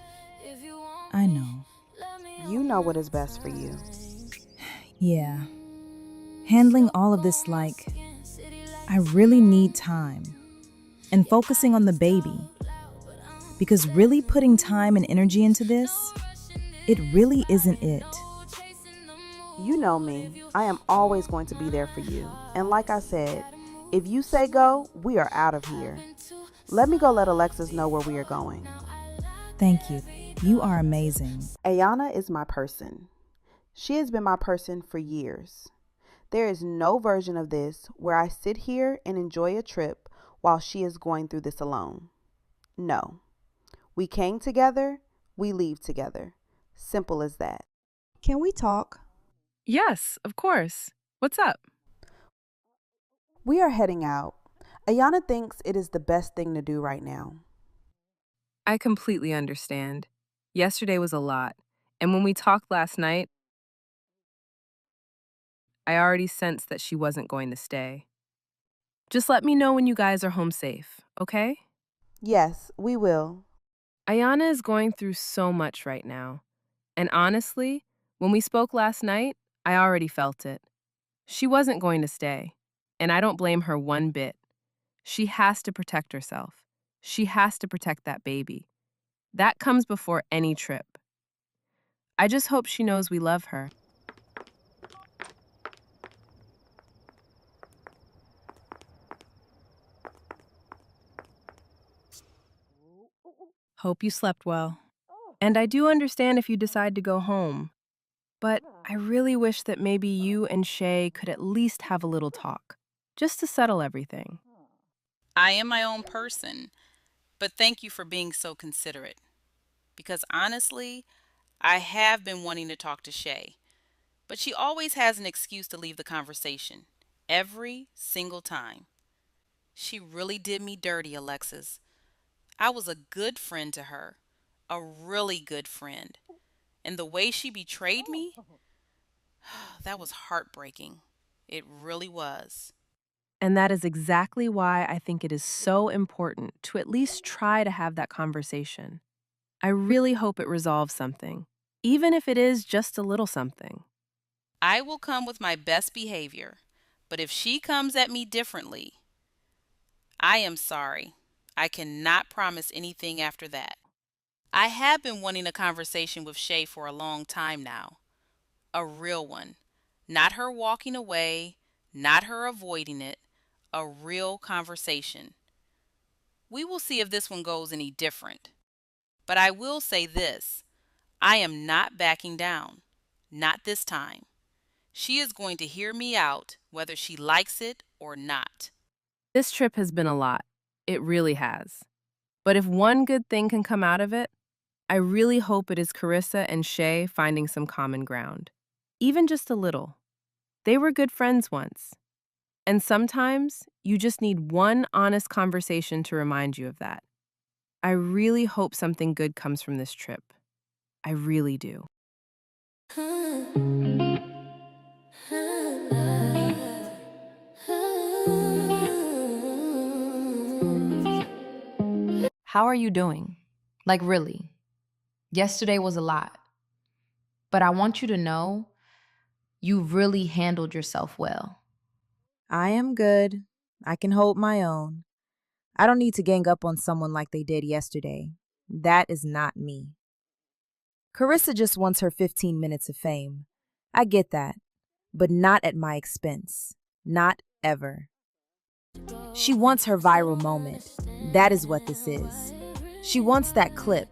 D: I know.
E: You know what is best for you.
D: Yeah. Handling all of this like, I really need time. And focusing on the baby. Because really putting time and energy into this, it really isn't it.
E: You know me. I am always going to be there for you. And like I said, if you say go, we are out of here. Let me go let Alexis know where we are going.
D: Thank you. You are amazing.
E: Ayana is my person. She has been my person for years. There is no version of this where I sit here and enjoy a trip while she is going through this alone. No. We came together, we leave together. Simple as that.
D: Can we talk?
H: Yes, of course. What's up?
E: We are heading out. Ayana thinks it is the best thing to do right now.
H: I completely understand. Yesterday was a lot, and when we talked last night, I already sensed that she wasn't going to stay. Just let me know when you guys are home safe, okay?
E: Yes, we will.
H: Ayana is going through so much right now. And honestly, when we spoke last night, I already felt it. She wasn't going to stay, and I don't blame her one bit. She has to protect herself. She has to protect that baby. That comes before any trip. I just hope she knows we love her. Hope you slept well. And I do understand if you decide to go home. But I really wish that maybe you and Shay could at least have a little talk, just to settle everything.
L: I am my own person, but thank you for being so considerate. Because honestly, I have been wanting to talk to Shay, but she always has an excuse to leave the conversation. Every single time. She really did me dirty, Alexis. I was a good friend to her, a really good friend. And the way she betrayed me, that was heartbreaking. It really was.
H: And that is exactly why I think it is so important to at least try to have that conversation. I really hope it resolves something, even if it is just a little something.
L: I will come with my best behavior, but if she comes at me differently, I am sorry. I cannot promise anything after that. I have been wanting a conversation with Shay for a long time now. A real one. Not her walking away, not her avoiding it. A real conversation. We will see if this one goes any different. But I will say this. I am not backing down. Not this time. She is going to hear me out whether she likes it or not.
H: This trip has been a lot. It really has. But if one good thing can come out of it, I really hope it is Carissa and Shay finding some common ground. Even just a little. They were good friends once. And sometimes you just need one honest conversation to remind you of that. I really hope something good comes from this trip. I really do.
A: How are you doing? Like, really? Yesterday was a lot. But I want you to know you really handled yourself well.
J: I am good. I can hold my own. I don't need to gang up on someone like they did yesterday. That is not me. Carissa just wants her 15 minutes of fame. I get that, but not at my expense. Not ever. She wants her viral moment. That is what this is. She wants that clip,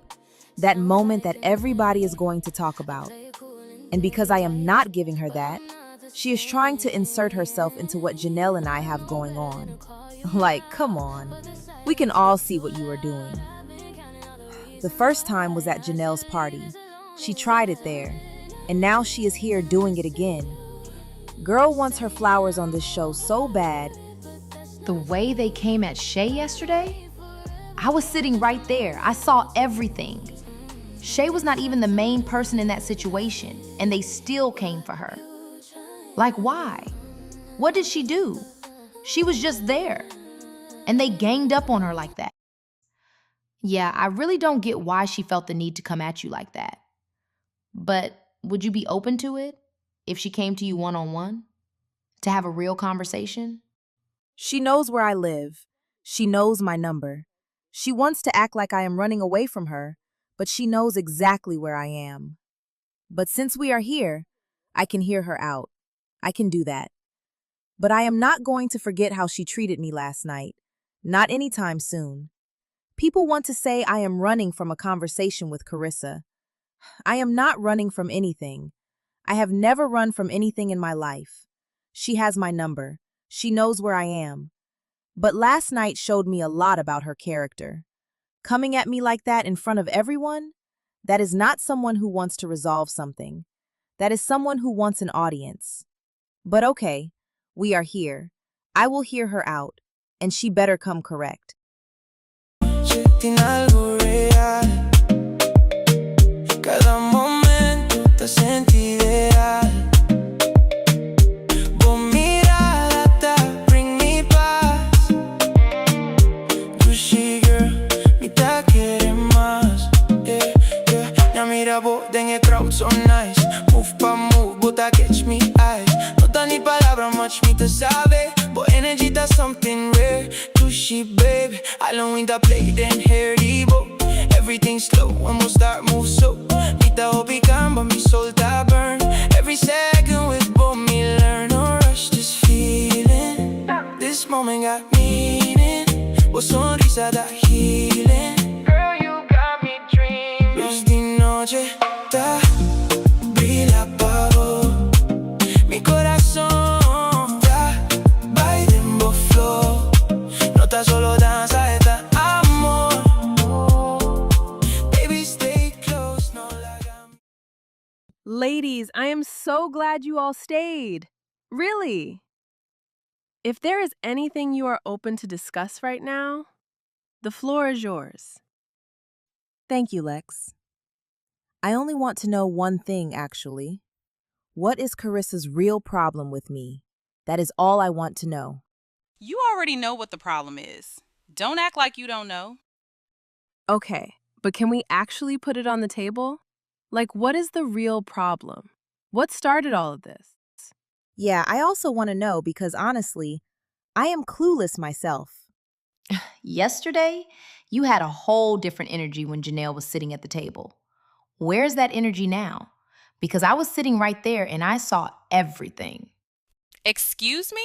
J: that moment that everybody is going to talk about. And because I am not giving her that, she is trying to insert herself into what Janelle and I have going on. Like, come on. We can all see what you are doing. The first time was at Janelle's party. She tried it there, and now she is here doing it again. Girl wants her flowers on this show so bad.
A: The way they came at Shay yesterday, I was sitting right there. I saw everything. Shay was not even the main person in that situation, and they still came for her. Like, why? What did she do? She was just there, and they ganged up on her like that. Yeah, I really don't get why she felt the need to come at you like that. But would you be open to it if she came to you one-on-one to have a real conversation?
J: She knows where I live. She knows my number. She wants to act like I am running away from her, but she knows exactly where I am. But since we are here, I can hear her out. I can do that. But I am not going to forget how she treated me last night. Not anytime soon. People want to say I am running from a conversation with Carissa. I am not running from anything. I have never run from anything in my life. She has my number. She knows where I am. But last night showed me a lot about her character. Coming at me like that in front of everyone? That is not someone who wants to resolve something. That is someone who wants an audience. But okay, we are here. I will hear her out, and she better come correct.
M: Cada momento te sentí ideal. Vos mirada te bring me paz. Move pa move, bota catch me eye. No te need palabra, much me to sabe. But energy that's something rare. Tushy, baby. I don't want to play then hair bo. Everything slow when we'll start move so. Nita opican, but me solta burn. Every second with both me learn. No rush, just feeling. This moment got meaning. Vos sonrisa da healing. Girl, you got me dreaming. Luz de noche, ta brilla pa vos. Mi corazón ta baila en vos flow. No está solo danza, está amor. Baby, stay close, no like I'm...
H: Ladies, I am so glad you all stayed. Really. If there is anything you are open to discuss right now, the floor is yours.
J: Thank you, Lex. I only want to know one thing, actually. What is Carissa's real problem with me? That is all I want to know.
L: You already know what the problem is. Don't act like you don't know.
H: Okay, but can we actually put it on the table? Like, what is the real problem? What started all of this?
J: Yeah, I also want to know because honestly, I am clueless myself.
A: Yesterday, you had a whole different energy when Janelle was sitting at the table. Where's that energy now? Because I was sitting right there and I saw everything.
L: Excuse me?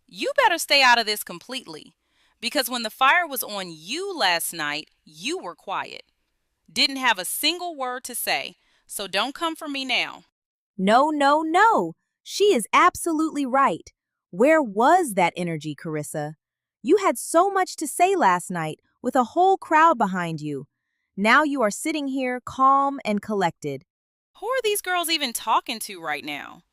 L: You better stay out of this completely. Because when the fire was on you last night, you were quiet. Didn't have a single word to say. So don't come for me now.
J: No, no, no. She is absolutely right. Where was that energy, Carissa? You had so much to say last night with a whole crowd behind you. Now you are sitting here calm and collected.
L: Who are these girls even talking to right now?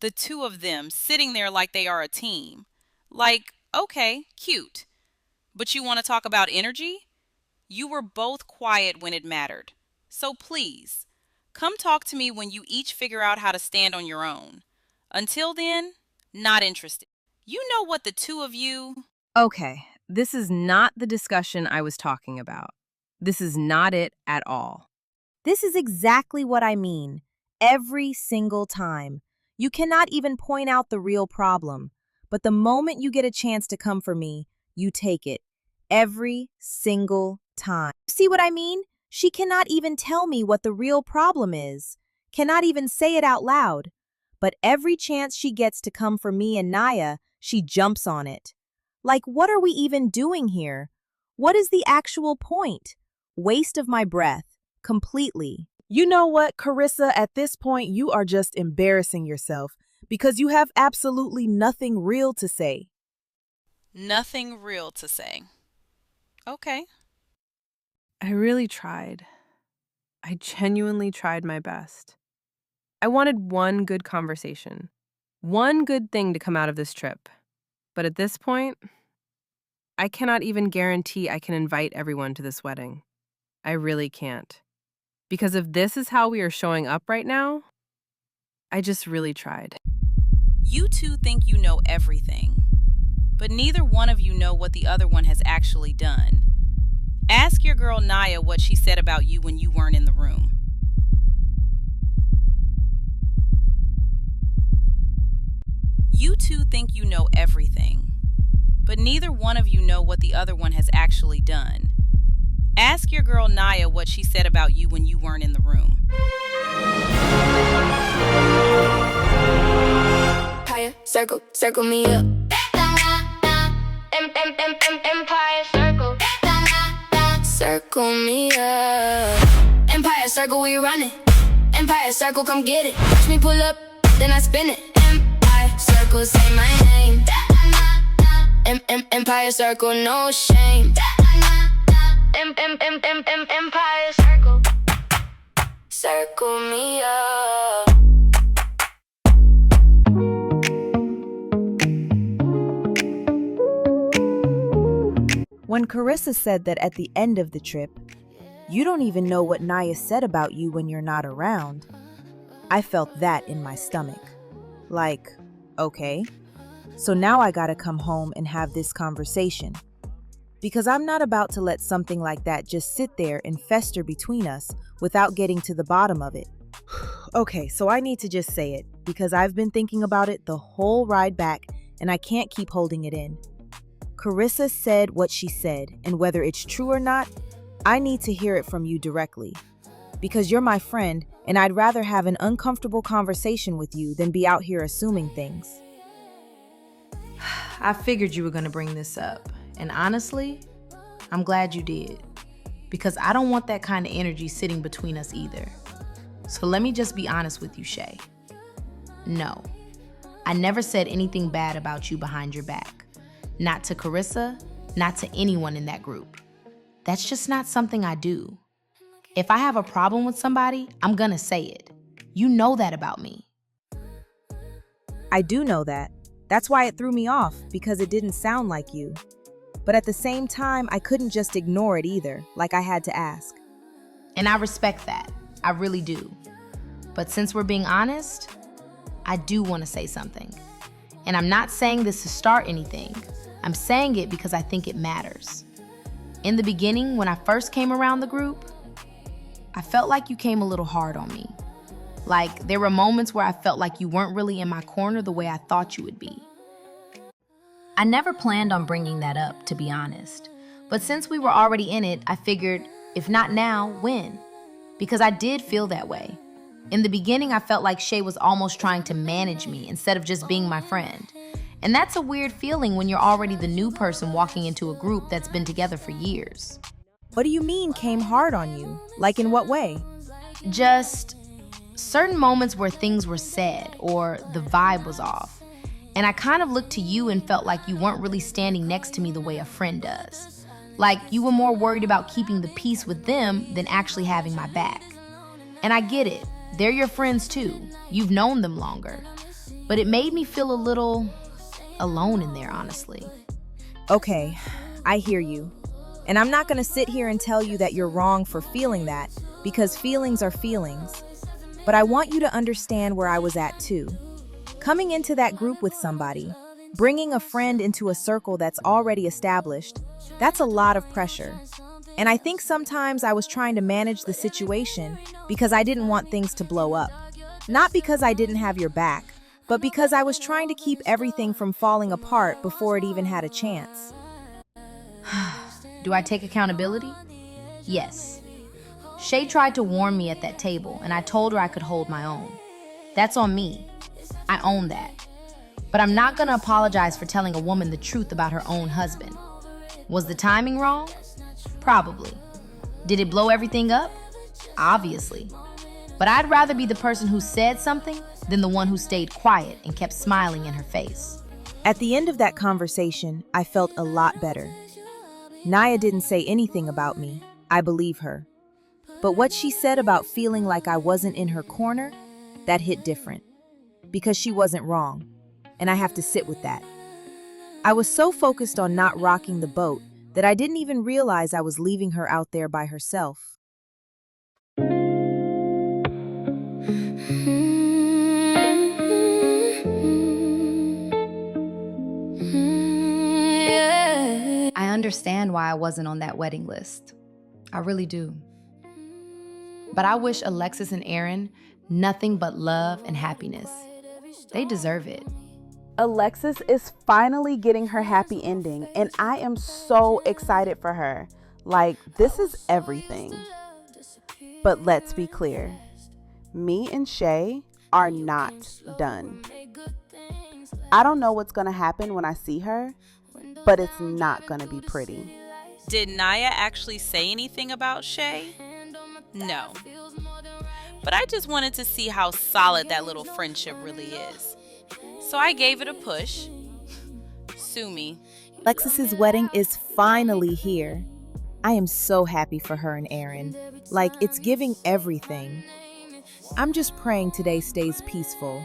L: The two of them sitting there like they are a team. Like, okay, cute. But you want to talk about energy? You were both quiet when it mattered. So please, come talk to me when you each figure out how to stand on your own. Until then, not interested. You know what the two of you...
H: Okay, this is not the discussion I was talking about. This is not it at all.
J: This is exactly what I mean. Every single time. You cannot even point out the real problem. But the moment you get a chance to come for me, you take it. Every single time. See what I mean? She cannot even tell me what the real problem is. Cannot even say it out loud. But every chance she gets to come for me and Niyah, she jumps on it. Like, what are we even doing here? What is the actual point? Waste of my breath. Completely.
D: You know what, Carissa, at this point, you are just embarrassing yourself because you have absolutely nothing real to say.
L: Nothing real to say. Okay.
H: I really tried. I genuinely tried my best. I wanted one good conversation, one good thing to come out of this trip. But at this point, I cannot even guarantee I can invite everyone to this wedding. I really can't. Because if this is how we are showing up right now, I just really tried.
L: You two think you know everything, but neither one of you know what the other one has actually done. Ask your girl Niyah what she said about you when you weren't in the room. You two think you know everything, but neither one of you know what the other one has actually done. Ask your girl Niyah what she said about you when you weren't in the room.
B: Empire circle, circle me up. Empire circle, circle me up. Empire circle, we running. Empire circle, come get it. Watch me pull up, then I spin it. Empire circle, say my name. Empire circle, no shame. Empire circle, circle me up.
J: When Carissa said that at the end of the trip, you don't even know what Niyah said about you when you're not around, I felt that in my stomach. Like, okay, so now I gotta come home and have this conversation. Because I'm not about to let something like that just sit there and fester between us without getting to the bottom of it. Okay, so I need to just say it because I've been thinking about it the whole ride back and I can't keep holding it in. Carissa said what she said, and whether it's true or not, I need to hear it from you directly. Because you're my friend, and I'd rather have an uncomfortable conversation with you than be out here assuming things.
A: I figured you were going to bring this up. And honestly, I'm glad you did. Because I don't want that kind of energy sitting between us either. So let me just be honest with you, Shay. No, I never said anything bad about you behind your back. Not to Carissa, not to anyone in that group. That's just not something I do. If I have a problem with somebody, I'm gonna say it. You know that about me.
J: I do know that. That's why it threw me off, because it didn't sound like you. But at the same time, I couldn't just ignore it either, like I had to ask.
A: And I respect that. I really do. But since we're being honest, I do want to say something. And I'm not saying this to start anything. I'm saying it because I think it matters. In the beginning, when I first came around the group, I felt like you came a little hard on me. Like, there were moments where I felt like you weren't really in my corner the way I thought you would be. I never planned on bringing that up, to be honest. But since we were already in it, I figured, if not now, when? Because I did feel that way. In the beginning, I felt like Shay was almost trying to manage me instead of just being my friend. And that's a weird feeling when you're already the new person walking into a group that's been together for years.
J: What do you mean came hard on you? Like in what way?
A: Just certain moments where things were said or the vibe was off. And I kind of looked to you and felt like you weren't really standing next to me the way a friend does. Like you were more worried about keeping the peace with them than actually having my back. And I get it. They're your friends too. You've known them longer. But it made me feel a little alone in there, honestly.
J: Okay, I hear you. And I'm not gonna sit here and tell you that you're wrong for feeling that, because feelings are feelings. But I want you to understand where I was at too. Coming into that group with somebody, bringing a friend into a circle that's already established, that's a lot of pressure. And I think sometimes I was trying to manage the situation because I didn't want things to blow up. Not because I didn't have your back, but because I was trying to keep everything from falling apart before it even had a chance.
A: Do I take accountability? Yes. Shay tried to warn me at that table, and I told her I could hold my own. That's on me. I own that. But I'm not gonna apologize for telling a woman the truth about her own husband. Was the timing wrong? Probably. Did it blow everything up? Obviously. But I'd rather be the person who said something than the one who stayed quiet and kept smiling in her face.
J: At the end of that conversation, I felt a lot better. Niyah didn't say anything about me. I believe her. But what she said about feeling like I wasn't in her corner, that hit different. Because she wasn't wrong. And I have to sit with that. I was so focused on not rocking the boat that I didn't even realize I was leaving her out there by herself.
N: I understand why I wasn't on that wedding list. I really do.
A: But I wish Alexis and Aaron nothing but love and happiness. They deserve it.
E: Alexis is finally getting her happy ending, and I am so excited for her. Like, this is everything. But let's be clear. Me and Shay are not done. I don't know what's going to happen when I see her, but it's not going to be pretty.
L: Did Niyah actually say anything about Shay? No. But I just wanted to see how solid that little friendship really is. So I gave it a push. Sue me.
J: Alexis's wedding is finally here. I am so happy for her and Aaron. Like, it's giving everything. I'm just praying today stays peaceful.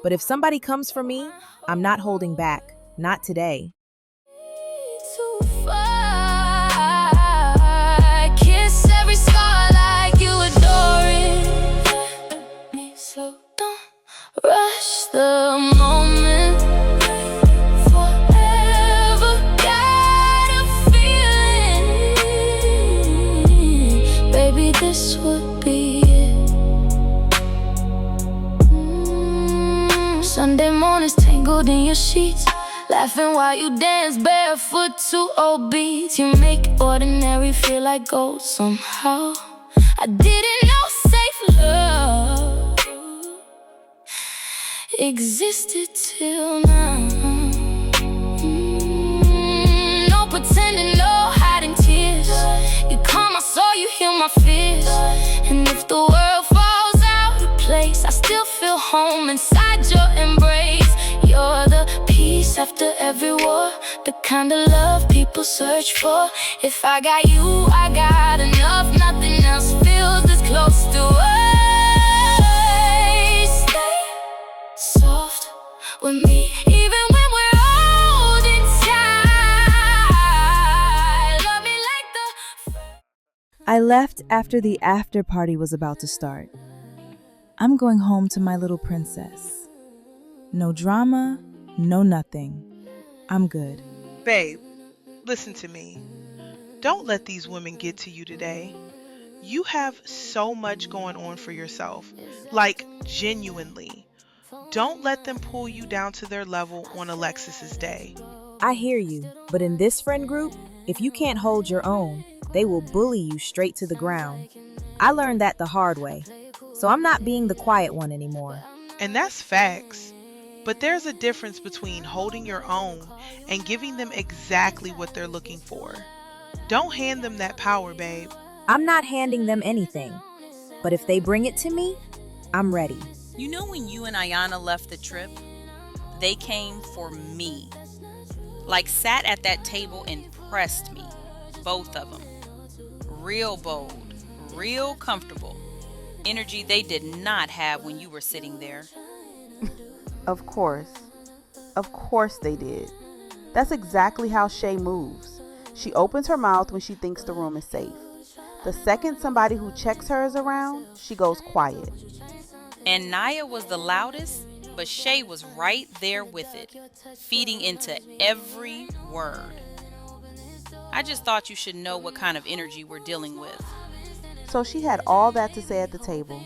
J: But if somebody comes for me, I'm not holding back. Not today.
B: Kiss every scar like you adore it. So don't rush the moment. Forever got a feeling. Baby, this would be it. Sunday mornings tangled in your sheets, laughing while you dance barefoot to old beats. You make ordinary feel like gold somehow. I didn't know safe love existed till now. No pretending, no hiding tears. You calm my soul, you heal my fears. And if the world falls out of place, I still feel home inside your embrace. You're the peace after every war, the kind of love people search for. If I got you, I got enough. Nothing else feels this close to us. Stay soft with me, even when we're holding tight. Love me like the
D: I left after the after party was about to start. I'm going home to my little princess. No drama, no nothing. I'm good.
O: Babe, listen to me. Don't let these women get to you today. You have so much going on for yourself. Like, genuinely. Don't let them pull you down to their level on Alexis's day.
J: I hear you, but in this friend group, if you can't hold your own, they will bully you straight to the ground. I learned that the hard way, so I'm not being the quiet one anymore.
O: And that's facts. But there's a difference between holding your own and giving them exactly what they're looking for. Don't hand them that power, babe.
J: I'm not handing them anything, but if they bring it to me, I'm ready.
L: You know when you and Ayana left the trip, they came for me. Like sat at that table and pressed me, both of them. Real bold, real comfortable. Energy they did not have when you were sitting there.
E: Of course they did. That's exactly how Shay moves. She opens her mouth when she thinks the room is safe. The second somebody who checks her is around, she goes quiet.
L: And Niyah was the loudest, but Shay was right there with it, feeding into every word. I just thought you should know what kind of energy we're dealing with.
E: So she had all that to say at the table.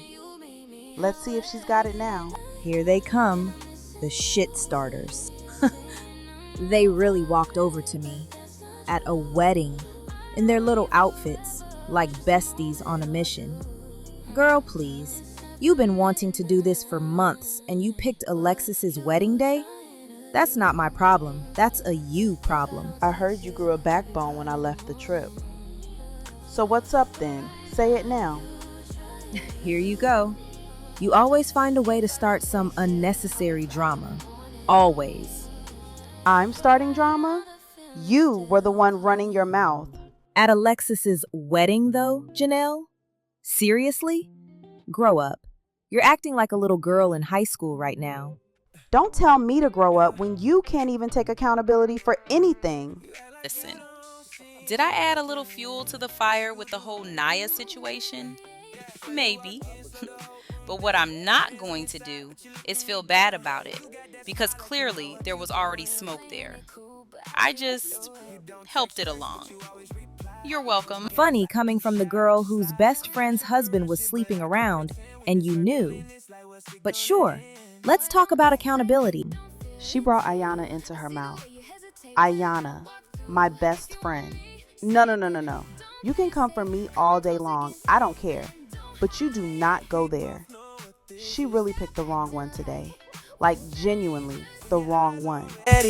E: Let's see if she's got it now.
J: Here they come, the shit starters. They really walked over to me at a wedding in their little outfits, like besties on a mission. Girl, please. You've been wanting to do this for months, and you picked Alexis's wedding day? That's not my problem. That's a you problem.
E: I heard you grew a backbone when I left the trip. So what's up then? Say it now.
J: Here you go. You always find a way to start some unnecessary drama. Always.
E: I'm starting drama? You were the one running your mouth.
J: At Alexis's wedding, though, Janelle? Seriously? Grow up. You're acting like a little girl in high school right now.
E: Don't tell me to grow up when you can't even take accountability for anything.
L: Listen, did I add a little fuel to the fire with the whole Niyah situation? Maybe. But what I'm not going to do is feel bad about it, because clearly there was already smoke there. I just helped it along. You're welcome.
J: Funny coming from the girl whose best friend's husband was sleeping around and you knew. But sure, let's talk about accountability.
E: She brought Ayana into her mouth. Ayana, my best friend. No. You can come for me all day long. I don't care. But you do not go there. She really picked the wrong one today. Like, genuinely, the wrong one.
B: Don't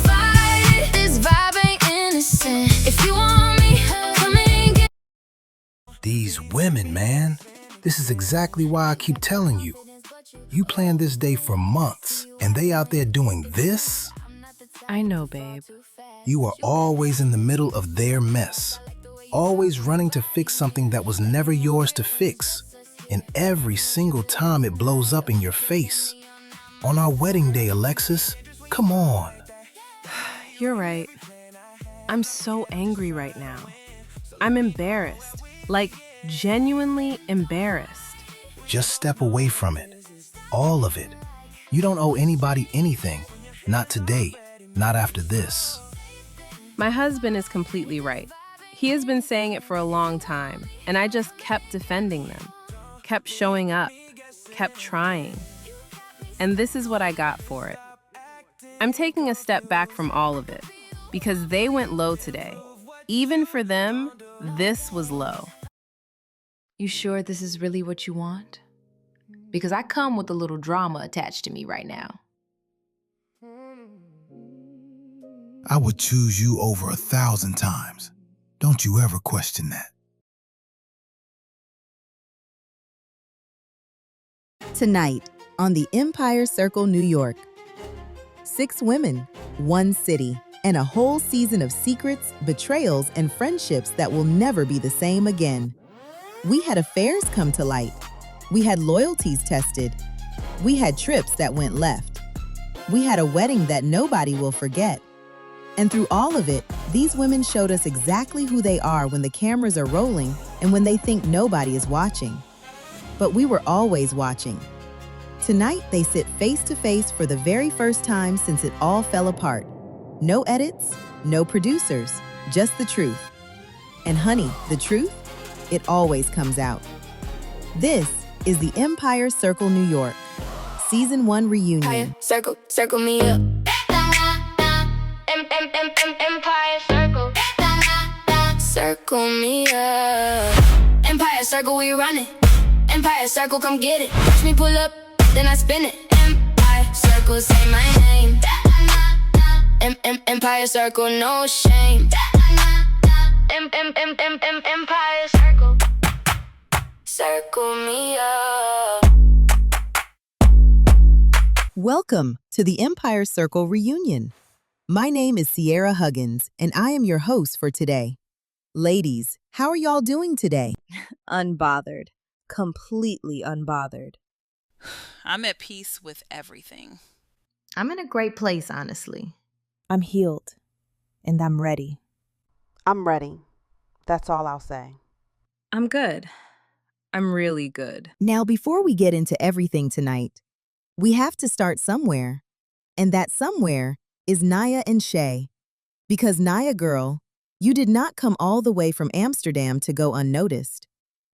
B: fight it. This vibe ain't innocent. If you want me, come and get.
K: These women, man. This is exactly why I keep telling you. You planned this day for months, and they out there doing this?
H: I know, babe.
K: You are always in the middle of their mess. Always running to fix something that was never yours to fix. And every single time it blows up in your face. On our wedding day, Alexis, come on.
H: You're right. I'm so angry right now. I'm embarrassed. Like, genuinely embarrassed.
K: Just step away from it. All of it. You don't owe anybody anything. Not today. Not after this.
H: My husband is completely right. He has been saying it for a long time, and I just kept defending them. Kept showing up, kept trying. And this is what I got for it. I'm taking a step back from all of it because they went low today. Even for them, this was low.
A: You sure this is really what you want? Because I come with a little drama attached to me right now.
P: I would choose you over 1,000 times. Don't you ever question that.
Q: Tonight on the Empire Circle, New York. 6 women, 1 city, and a whole season of secrets, betrayals, and friendships that will never be the same again. We had affairs come to light. We had loyalties tested. We had trips that went left. We had a wedding that nobody will forget. And through all of it, these women showed us exactly who they are when the cameras are rolling and when they think nobody is watching. But we were always watching. Tonight, they sit face to face for the very first time since it all fell apart. No edits, no producers, just the truth. And honey, the truth? It always comes out. This is the Empire Circle, New York, Season 1 reunion.
B: Circle, circle me up. Empire Circle. Circle me up. Empire Circle, we running. Empire Circle, come get it. Watch me pull up, then I spin it. Empire Circle, say my name. Empire Circle, no shame. Empire Circle. Circle me up.
Q: Welcome to the Empire Circle reunion. My name is Sierra Huggins, and I am your host for today. Ladies, how are y'all doing today?
J: Unbothered. Completely unbothered.
L: I'm at peace with everything.
A: I'm in a great place, honestly.
J: I'm healed, and I'm ready.
E: I'm ready. That's all I'll say.
H: I'm good. I'm really good.
Q: Now, before we get into everything tonight, we have to start somewhere. And that somewhere is Niyah and Shay. Because Niyah girl, you did not come all the way from Amsterdam to go unnoticed.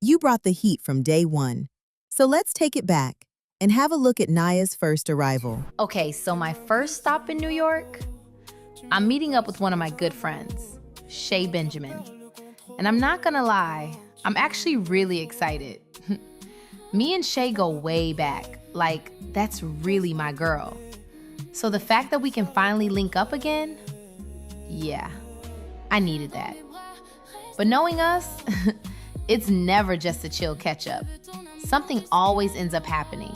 Q: You brought the heat from day one. So let's take it back and have a look at Niyah's first arrival.
A: Okay, so my first stop in New York, I'm meeting up with one of my good friends, Shay Benjamin. And I'm not gonna lie, I'm actually really excited. Me and Shay go way back. Like, that's really my girl. So the fact that we can finally link up again, yeah, I needed that. But knowing us, it's never just a chill catch-up. Something always ends up happening.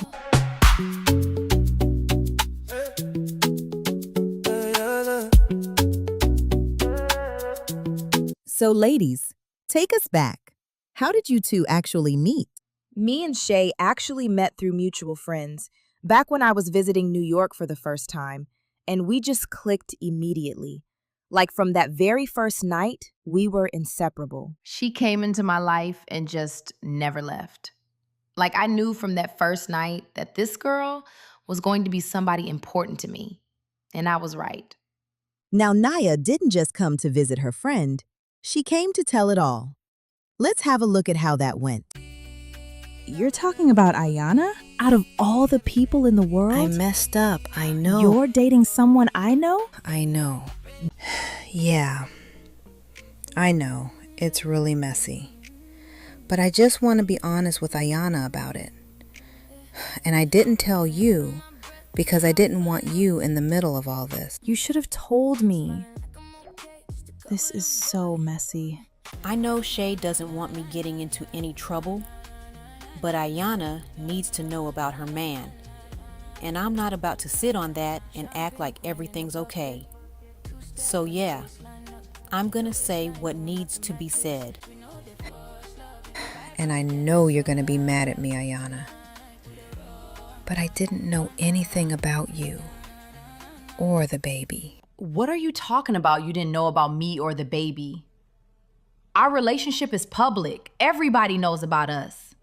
Q: So ladies, take us back. How did you two actually meet?
J: Me and Shay actually met through mutual friends back when I was visiting New York for the first time, and we just clicked immediately. Like from that very first night, we were inseparable.
A: She came into my life and just never left. Like I knew from that first night that this girl was going to be somebody important to me. And I was right.
Q: Now Niyah didn't just come to visit her friend. She came to tell it all. Let's have a look at how that went.
D: You're talking about Ayana? Out of all the people in the world?
C: I messed up, I know.
D: You're dating someone I know?
C: I know. Yeah. I know. It's really messy. But I just want to be honest with Ayana about it. And I didn't tell you because I didn't want you in the middle of all this.
D: You should have told me. This is so messy.
R: I know Shay doesn't want me getting into any trouble, but Ayana needs to know about her man. And I'm not about to sit on that and act like everything's okay. So yeah, I'm gonna say what needs to be said.
C: And I know you're gonna be mad at me, Ayana. But I didn't know anything about you or the baby.
A: What are you talking about you didn't know about me or the baby? Our relationship is public. Everybody knows about us.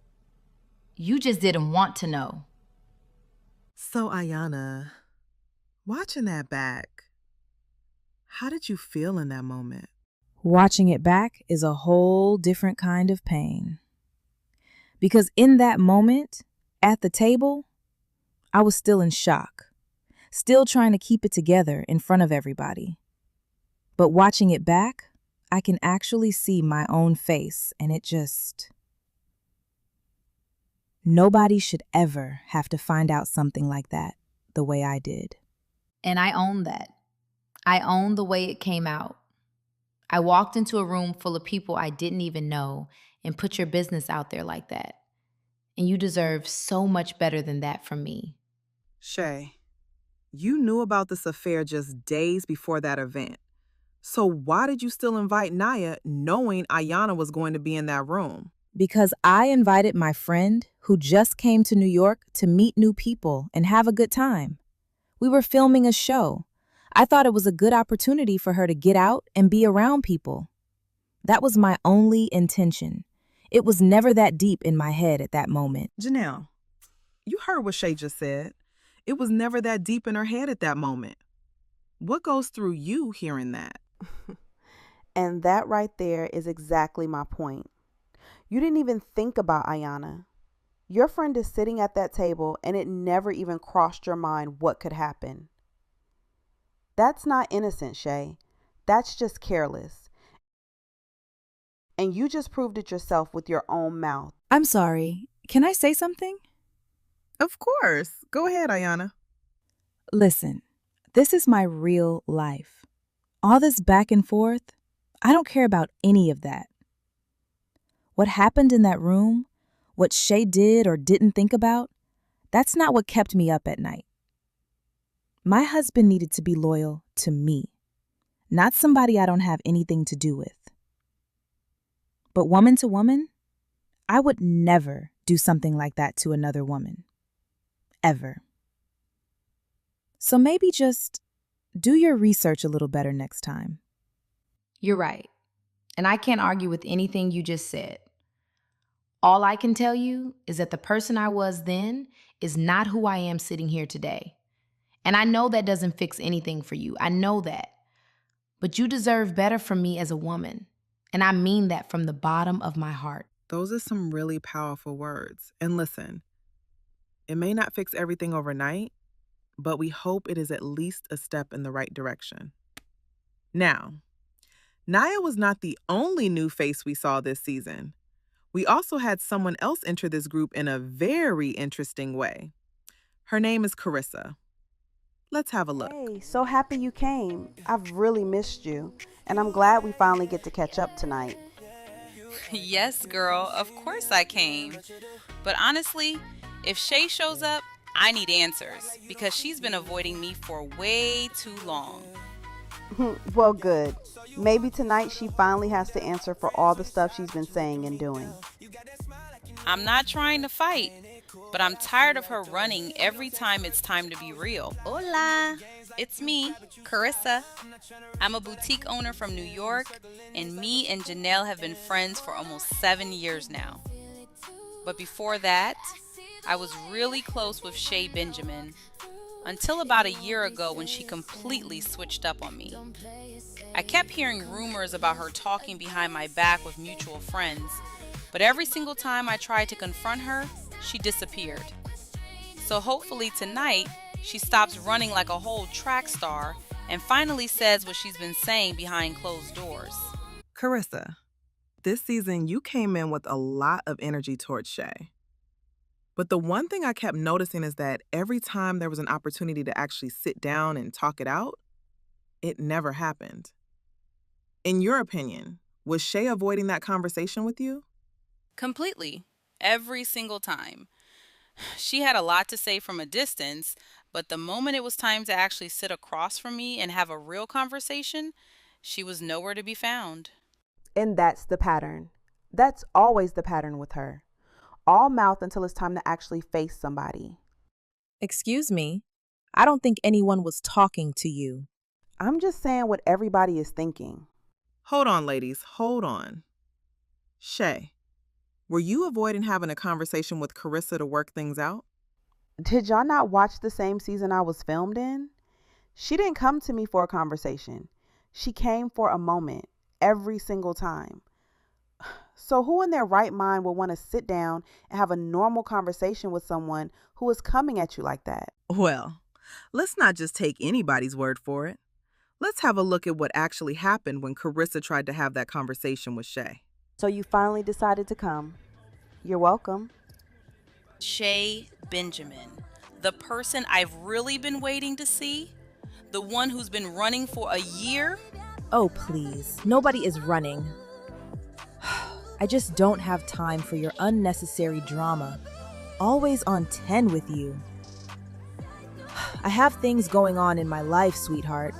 A: You just didn't want to know.
S: So, Ayana, watching that back, how did you feel in that moment?
D: Watching it back is a whole different kind of pain. Because in that moment, At the table, I was still in shock, still trying to keep it together in front of everybody. But watching it back, I can actually see my own face, and it just... Nobody should ever have to find out something like that the way I did.
A: And I own that. I own the way it came out. I walked into a room full of people I didn't even know and put your business out there like that. And you deserve so much better than that from me.
S: Shay, you knew about this affair just days before that event. So why did you still invite Niyah knowing Ayanna was going to be in that room?
D: Because I invited my friend who just came to New York to meet new people and have a good time. We were filming a show. I thought it was a good opportunity for her to get out and be around people. That was my only intention. It was never that deep in my head at that moment.
S: Janelle, you heard what Shay just said. It was never that deep in her head at that moment. What goes through you hearing that?
E: And that right there is exactly my point. You didn't even think about Ayanna. Your friend is sitting at that table and it never even crossed your mind what could happen. That's not innocent, Shay. That's just careless. And you just proved it yourself with your own mouth.
D: I'm sorry. Can I say something?
S: Of course. Go ahead, Ayanna.
D: Listen, this is my real life. All this back and forth, I don't care about any of that. What happened in that room, what Shay did or didn't think about, that's not what kept me up at night. My husband needed to be loyal to me, not somebody I don't have anything to do with. But woman to woman, I would never do something like that to another woman. Ever. So maybe just do your research a little better next time.
A: You're right. And I can't argue with anything you just said. All I can tell you is that the person I was then is not who I am sitting here today. And I know that doesn't fix anything for you. I know that. But you deserve better from me as a woman. And I mean that from the bottom of my heart.
S: Those are some really powerful words. And listen, it may not fix everything overnight, but we hope it is at least a step in the right direction. Now, Niyah was not the only new face we saw this season. We also had someone else enter this group in a very interesting way. Her name is Carissa. Let's have a look.
E: Hey, so happy you came. I've really missed you, and I'm glad we finally get to catch up tonight.
L: Yes, girl, of course I came. But honestly, if Shay shows up, I need answers because she's been avoiding me for way too long.
E: Well, good. Maybe tonight she finally has to answer for all the stuff she's been saying and doing.
L: I'm not trying to fight, but I'm tired of her running every time it's time to be real. Hola, it's me, Carissa. I'm a boutique owner from New York, and me and Janelle have been friends for almost 7 years now. But before that, I was really close with Shay Benjamin, until about a year ago when she completely switched up on me. I kept hearing rumors about her talking behind my back with mutual friends, but every single time I tried to confront her, she disappeared. So hopefully tonight, she stops running like a whole track star and finally says what she's been saying behind closed doors.
S: Carissa, this season you came in with a lot of energy towards Shay. But the one thing I kept noticing is that every time there was an opportunity to actually sit down and talk it out, it never happened. In your opinion, was Shay avoiding that conversation with you?
L: Completely. Every single time. She had a lot to say from a distance, but the moment it was time to actually sit across from me and have a real conversation, she was nowhere to be found.
E: And that's the pattern. That's always the pattern with her. All mouth until it's time to actually face somebody.
D: Excuse me, I don't think anyone was talking to you.
E: I'm just saying what everybody is thinking.
S: Hold on, ladies, hold on. Shay, were you avoiding having a conversation with Carissa to work things out?
E: Did y'all not watch the same season I was filmed in? She didn't come to me for a conversation. She came for a moment every single time. So, who in their right mind will want to sit down and have a normal conversation with someone who is coming at you like that?
S: Well, let's not just take anybody's word for it. Let's have a look at what actually happened when Carissa tried to have that conversation with Shay.
E: So, you finally decided to come. You're welcome.
L: Shay Benjamin, the person I've really been waiting to see, the one who's been running for a year.
J: Oh, please. Nobody is running. I just don't have time for your unnecessary drama. Always on 10 with you. I have things going on in my life, sweetheart.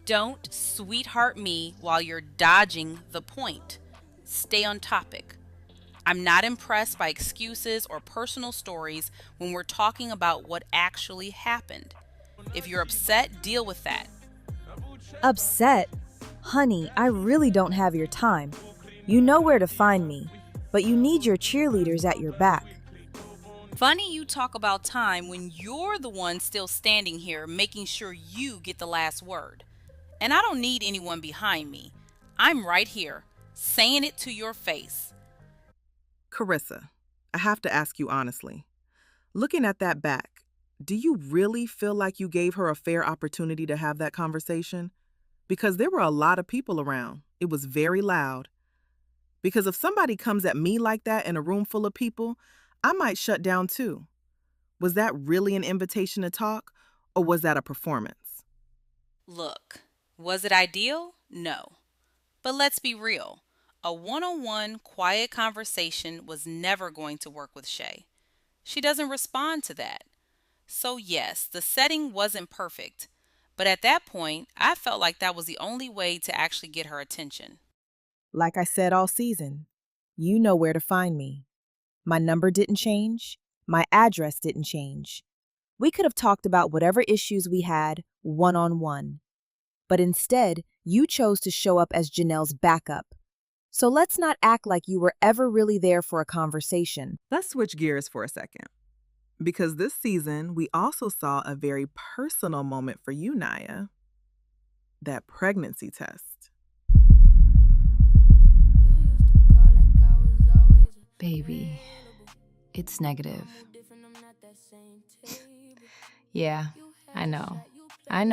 L: Don't sweetheart me while you're dodging the point. Stay on topic. I'm not impressed by excuses or personal stories when we're talking about what actually happened. If you're upset, deal with that.
J: Upset? Honey, I really don't have your time. You know where to find me, but you need your cheerleaders at your back.
L: Funny you talk about time when you're the one still standing here making sure you get the last word. And I don't need anyone behind me. I'm right here, saying it to your face.
S: Carissa, I have to ask you honestly. Looking at that back, do you really feel like you gave her a fair opportunity to have that conversation? Because there were a lot of people around. It was very loud. Because if somebody comes at me like that in a room full of people, I might shut down too. Was that really an invitation to talk, or was that a performance?
L: Look, was it ideal? No. But let's be real. A one-on-one quiet conversation was never going to work with Shay. She doesn't respond to that. So yes, the setting wasn't perfect. But at that point, I felt like that was the only way to actually get her attention.
J: Like I said all season, you know where to find me. My number didn't change. My address didn't change. We could have talked about whatever issues we had one-on-one. But instead, you chose to show up as Janelle's backup. So let's not act like you were ever really there for a conversation.
S: Let's switch gears for a second. Because this season, we also saw a very personal moment for you, Niyah. That pregnancy test.
A: Baby, it's negative. Yeah, I know. I'm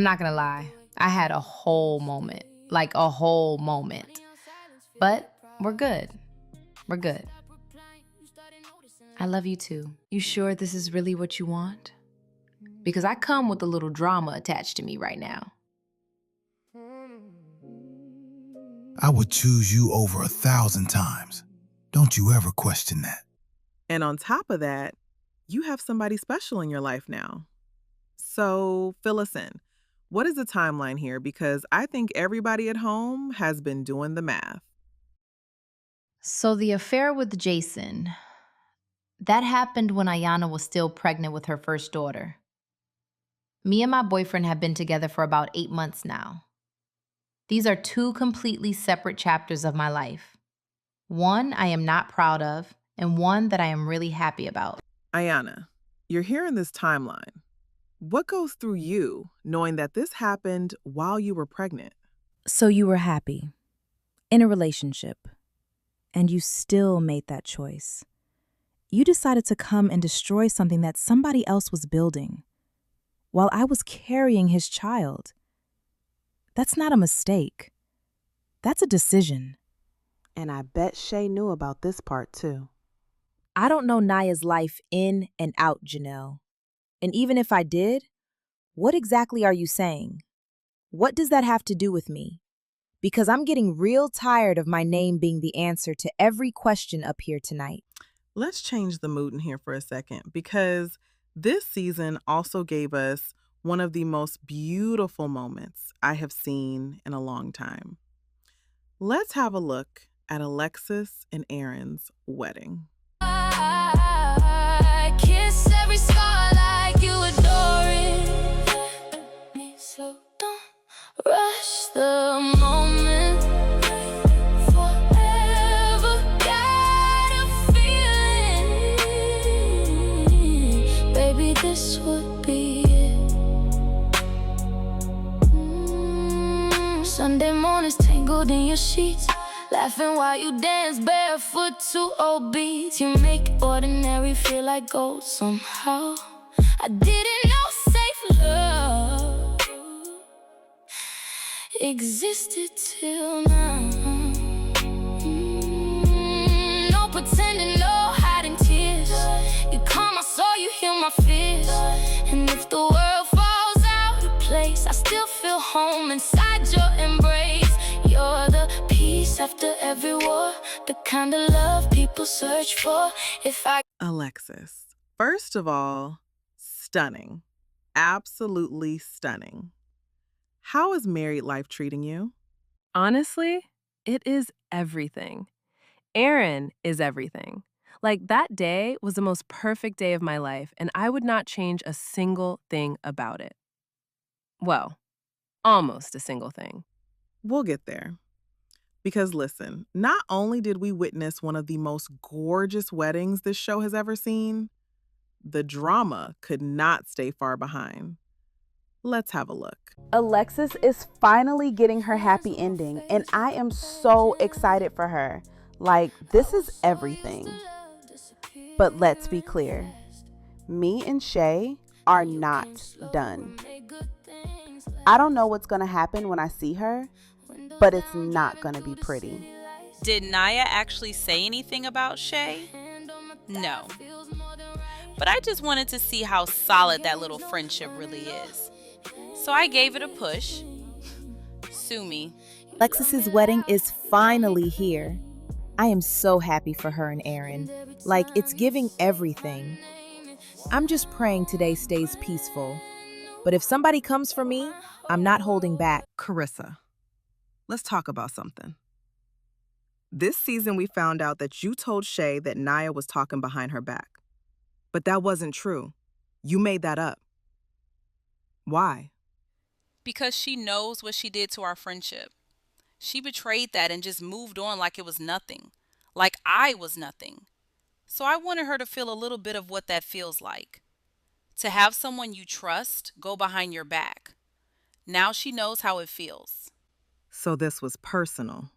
A: not gonna lie. I had a whole moment. Like a whole moment. But we're good. We're good. I love you too. You sure this is really what you want? Because I come with a little drama attached to me right now.
P: I would choose you over 1,000 times. Don't you ever question that.
S: And on top of that, you have somebody special in your life now. So fill us in. What is the timeline here? Because I think everybody at home has been doing the math.
A: So the affair with Jason, that happened when Ayana was still pregnant with her first daughter. Me and my boyfriend have been together for about 8 months now. These are 2 completely separate chapters of my life. One I am not proud of, and one that I am really happy about.
S: Ayana, you're here in this timeline. What goes through you knowing that this happened while you were pregnant?
D: So you were happy, in a relationship, and you still made that choice. You decided to come and destroy something that somebody else was building, while I was carrying his child. That's not a mistake. That's a decision.
E: And I bet Shay knew about this part too.
J: I don't know Niyah's life in and out, Janelle. And even if I did, what exactly are you saying? What does that have to do with me? Because I'm getting real tired of my name being the answer to every question up here tonight.
S: Let's change the mood in here for a second, because this season also gave us one of the most beautiful moments I have seen in a long time. Let's have a look at Alexis and Aaron's wedding.
B: I kiss every scar like you adore it. Let me slow down, rush the moment. Forever got a feeling, baby, this would be it. Sunday mornings take tangled in your sheets, laughing while you dance barefoot to old beats. You make ordinary feel like gold somehow. I didn't know safe love existed till now. No pretending, no hiding tears. You calm my soul, you heal my fears. And if the world falls out of place, I still feel home inside your embrace. You're the peace after every war, the kind of love people search for.
S: Alexis, first of all, stunning. Absolutely stunning. How is married life treating you?
H: Honestly, it is everything. Aaron is everything. Like, that day was the most perfect day of my life, and I would not change a single thing about it. Well, almost a single thing.
S: We'll get there. Because listen, not only did we witness one of the most gorgeous weddings this show has ever seen, the drama could not stay far behind. Let's have a look.
E: Alexis is finally getting her happy ending, and I am so excited for her. Like, this is everything. But let's be clear, me and Shay are not done. I don't know what's going to happen when I see her, but it's not going to be pretty.
L: Did Niyah actually say anything about Shay? No. But I just wanted to see how solid that little friendship really is. So I gave it a push. Sue me.
J: Alexis's wedding is finally here. I am so happy for her and Aaron. Like, it's giving everything. I'm just praying today stays peaceful. But if somebody comes for me, I'm not holding back.
S: Carissa, let's talk about something. This season, we found out that you told Shay that Niyah was talking behind her back. But that wasn't true. You made that up. Why?
L: Because she knows what she did to our friendship. She betrayed that and just moved on like it was nothing. Like I was nothing. So I wanted her to feel a little bit of what that feels like. To have someone you trust go behind your back. Now she knows how it feels.
S: So this was personal.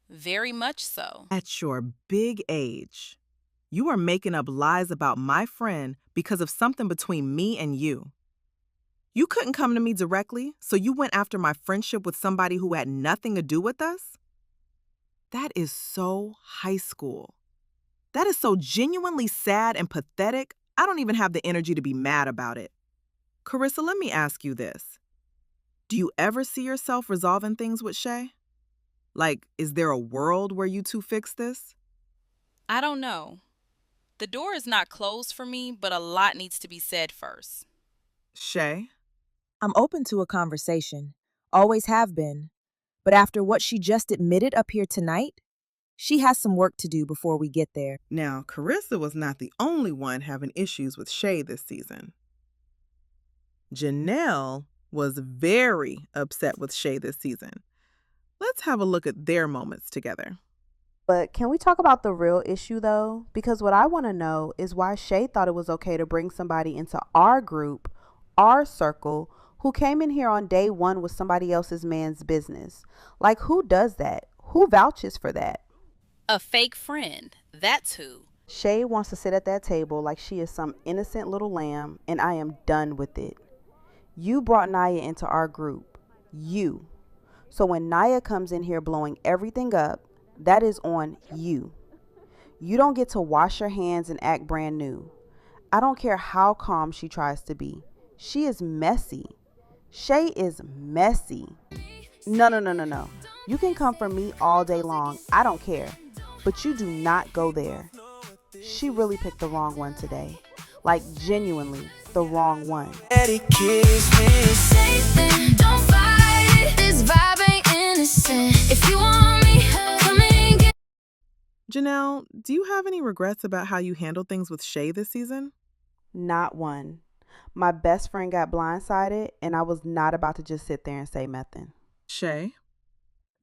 L: Very much so.
S: At your big age, you are making up lies about my friend because of something between me and you. You couldn't come to me directly, so you went after my friendship with somebody who had nothing to do with us? That is so high school. That is so genuinely sad and pathetic, I don't even have the energy to be mad about it. Carissa, let me ask you this. Do you ever see yourself resolving things with Shay? Like, is there a world where you two fix this?
L: I don't know. The door is not closed for me, but a lot needs to be said first.
S: Shay?
J: I'm open to a conversation. Always have been. But after what she just admitted up here tonight, she has some work to do before we get there.
S: Now, Carissa was not the only one having issues with Shay this season. Janelle was very upset with Shay this season. Let's have a look at their moments together.
E: But can we talk about the real issue, though? Because what I want to know is why Shay thought it was okay to bring somebody into our group, our circle, who came in here on day one with somebody else's man's business. Like, who does that? Who vouches for that?
L: A fake friend. That's who.
E: Shay wants to sit at that table like she is some innocent little lamb, and I am done with it. You brought Niyah into our group. You. So when Niyah comes in here blowing everything up, that is on you. You don't get to wash your hands and act brand new. I don't care how calm she tries to be. She is messy. Shay is messy. No. You can come for me all day long. I don't care. But you do not go there. She really picked the wrong one today. Like, genuinely the wrong one.
B: Don't fight it. This vibe ain't innocent. If you want me, come and get.
S: Janelle, do you have any regrets about how you handled things with Shay this season?
E: Not one. My best friend got blindsided, and I was not about to just sit there and say nothing.
S: Shay?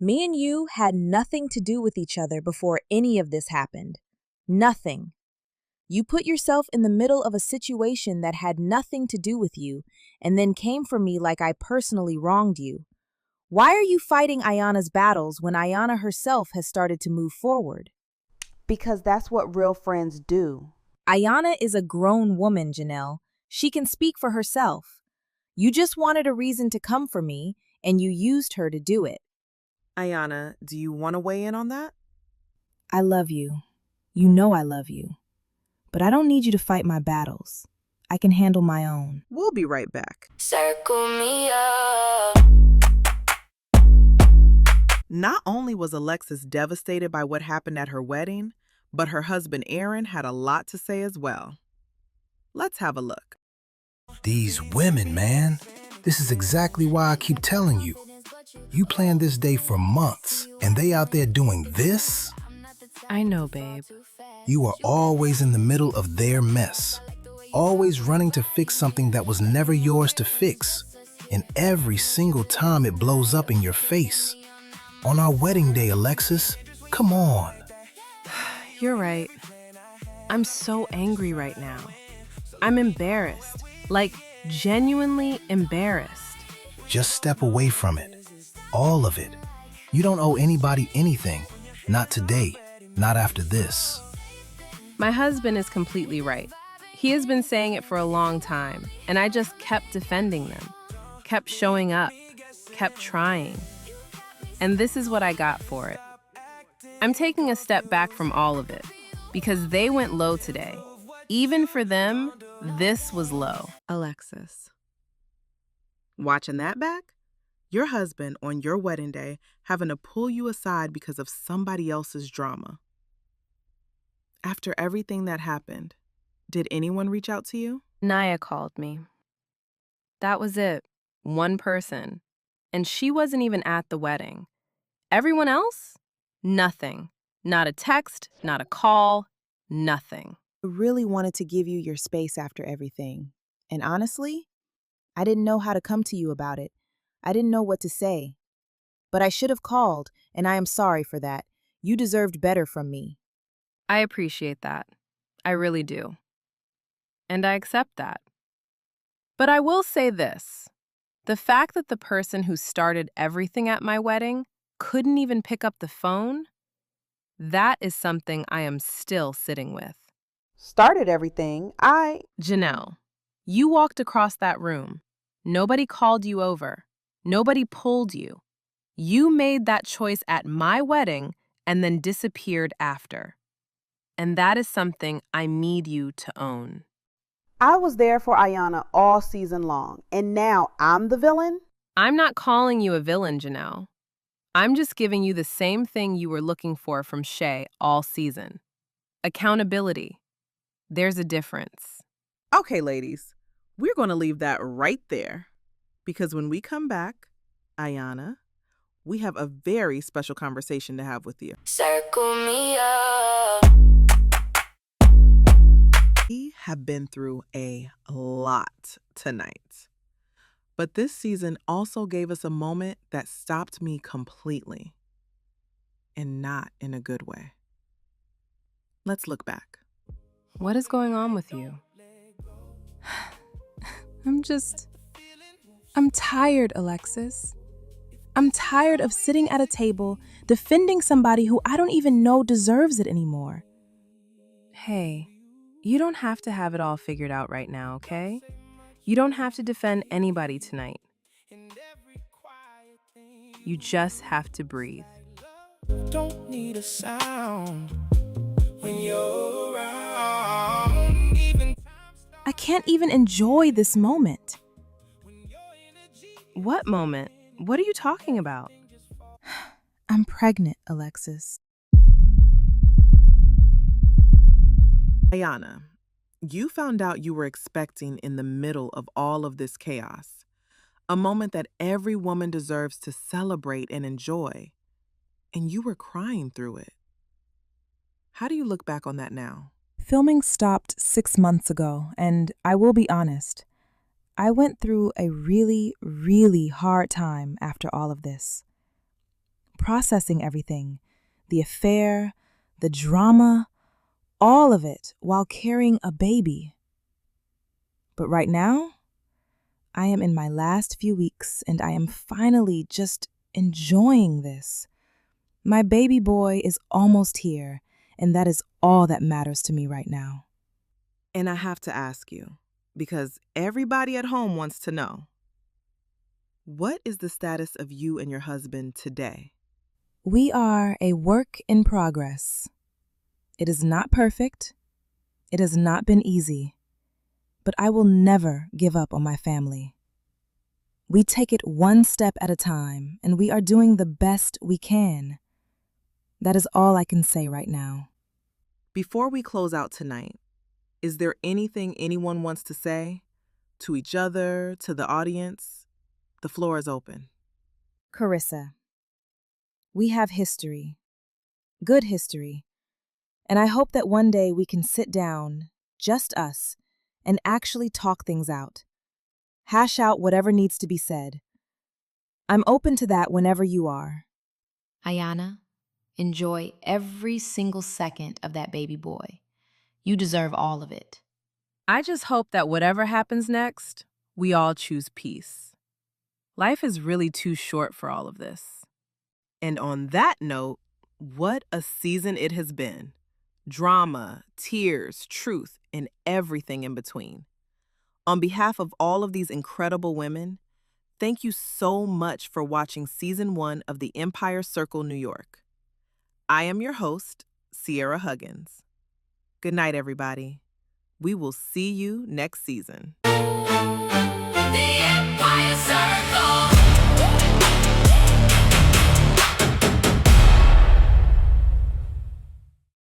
J: Me and you had nothing to do with each other before any of this happened. Nothing. You put yourself in the middle of a situation that had nothing to do with you, and then came for me like I personally wronged you. Why are you fighting Ayana's battles when Ayana herself has started to move forward?
E: Because that's what real friends do.
J: Ayana is a grown woman, Janelle. She can speak for herself. You just wanted a reason to come for me, and you used her to do it.
S: Ayana, do you want to weigh in on that?
D: I love you. You know I love you. But I don't need you to fight my battles. I can handle my own.
S: We'll be right back.
B: Circle me up.
S: Not only was Alexis devastated by what happened at her wedding, but her husband Aaron had a lot to say as well. Let's have a look.
K: These women, man. This is exactly why I keep telling you. You planned this day for months, and they out there doing this?
H: I know, babe.
K: You are always in the middle of their mess. Always running to fix something that was never yours to fix. And every single time it blows up in your face. On our wedding day, Alexis, come on.
H: You're right. I'm so angry right now. I'm embarrassed. Like, genuinely embarrassed.
K: Just step away from it. All of it. You don't owe anybody anything. Not today. Not after this.
H: My husband is completely right. He has been saying it for a long time, and I just kept defending them, kept showing up, kept trying. And this is what I got for it. I'm taking a step back from all of it, because they went low today. Even for them, this was low.
S: Alexis. Watching that back? Your husband on your wedding day having to pull you aside because of somebody else's drama. After everything that happened, did anyone reach out to you?
H: Niyah called me. That was it. One person. And she wasn't even at the wedding. Everyone else? Nothing. Not a text, not a call, nothing.
D: I really wanted to give you your space after everything. And honestly, I didn't know how to come to you about it. I didn't know what to say. But I should have called, and I am sorry for that. You deserved better from me.
H: I appreciate that. I really do. And I accept that. But I will say this. The fact that the person who started everything at my wedding couldn't even pick up the phone, that is something I am still sitting with.
E: Started everything.
H: Janelle, you walked across that room. Nobody called you over. Nobody pulled you. You made that choice at my wedding and then disappeared after. And that is something I need you to own.
E: I was there for Ayana all season long, and now I'm the villain?
H: I'm not calling you a villain, Janelle. I'm just giving you the same thing you were looking for from Shay all season. Accountability. There's a difference.
S: Okay, ladies, we're going to leave that right there. Because when we come back, Ayana, we have a very special conversation to have with you.
B: Circle me up.
S: We have been through a lot tonight. But this season also gave us a moment that stopped me completely. And not in a good way. Let's look back.
H: What is going on with you?
D: I'm tired, Alexis. I'm tired of sitting at a table defending somebody who I don't even know deserves it anymore.
H: Hey, you don't have to have it all figured out right now, okay? You don't have to defend anybody tonight. You just have to breathe.
M: Don't need a sound when you're around.
D: I can't even enjoy this moment.
H: What moment? What are you talking about?
D: I'm pregnant, Alexis.
S: Ayana, you found out you were expecting in the middle of all of this chaos. A moment that every woman deserves to celebrate and enjoy. And you were crying through it. How do you look back on that now?
D: Filming stopped 6 months ago, and I will be honest. I went through a really, really hard time after all of this. Processing everything, the affair, the drama, all of it while carrying a baby. But right now, I am in my last few weeks and I am finally just enjoying this. My baby boy is almost here, and that is all that matters to me right now.
S: And I have to ask you, because everybody at home wants to know, what is the status of you and your husband today?
D: We are a work in progress. It is not perfect. It has not been easy. But I will never give up on my family. We take it one step at a time, and we are doing the best we can. That is all I can say right now.
S: Before we close out tonight, is there anything anyone wants to say? To each other, to the audience? The floor is open.
D: Carissa, we have history, good history, and I hope that one day we can sit down, just us, and actually talk things out. Hash out whatever needs to be said. I'm open to that whenever you are.
A: Ayana, enjoy every single second of that baby boy. You deserve all of it.
H: I just hope that whatever happens next, we all choose peace. Life is really too short for all of this.
S: And on that note, what a season it has been. Drama, tears, truth, and everything in between. On behalf of all of these incredible women, thank you so much for watching Season 1 of the Empire Circle New York. I am your host, Sierra Huggins. Good night, everybody. We will see you next season.
B: The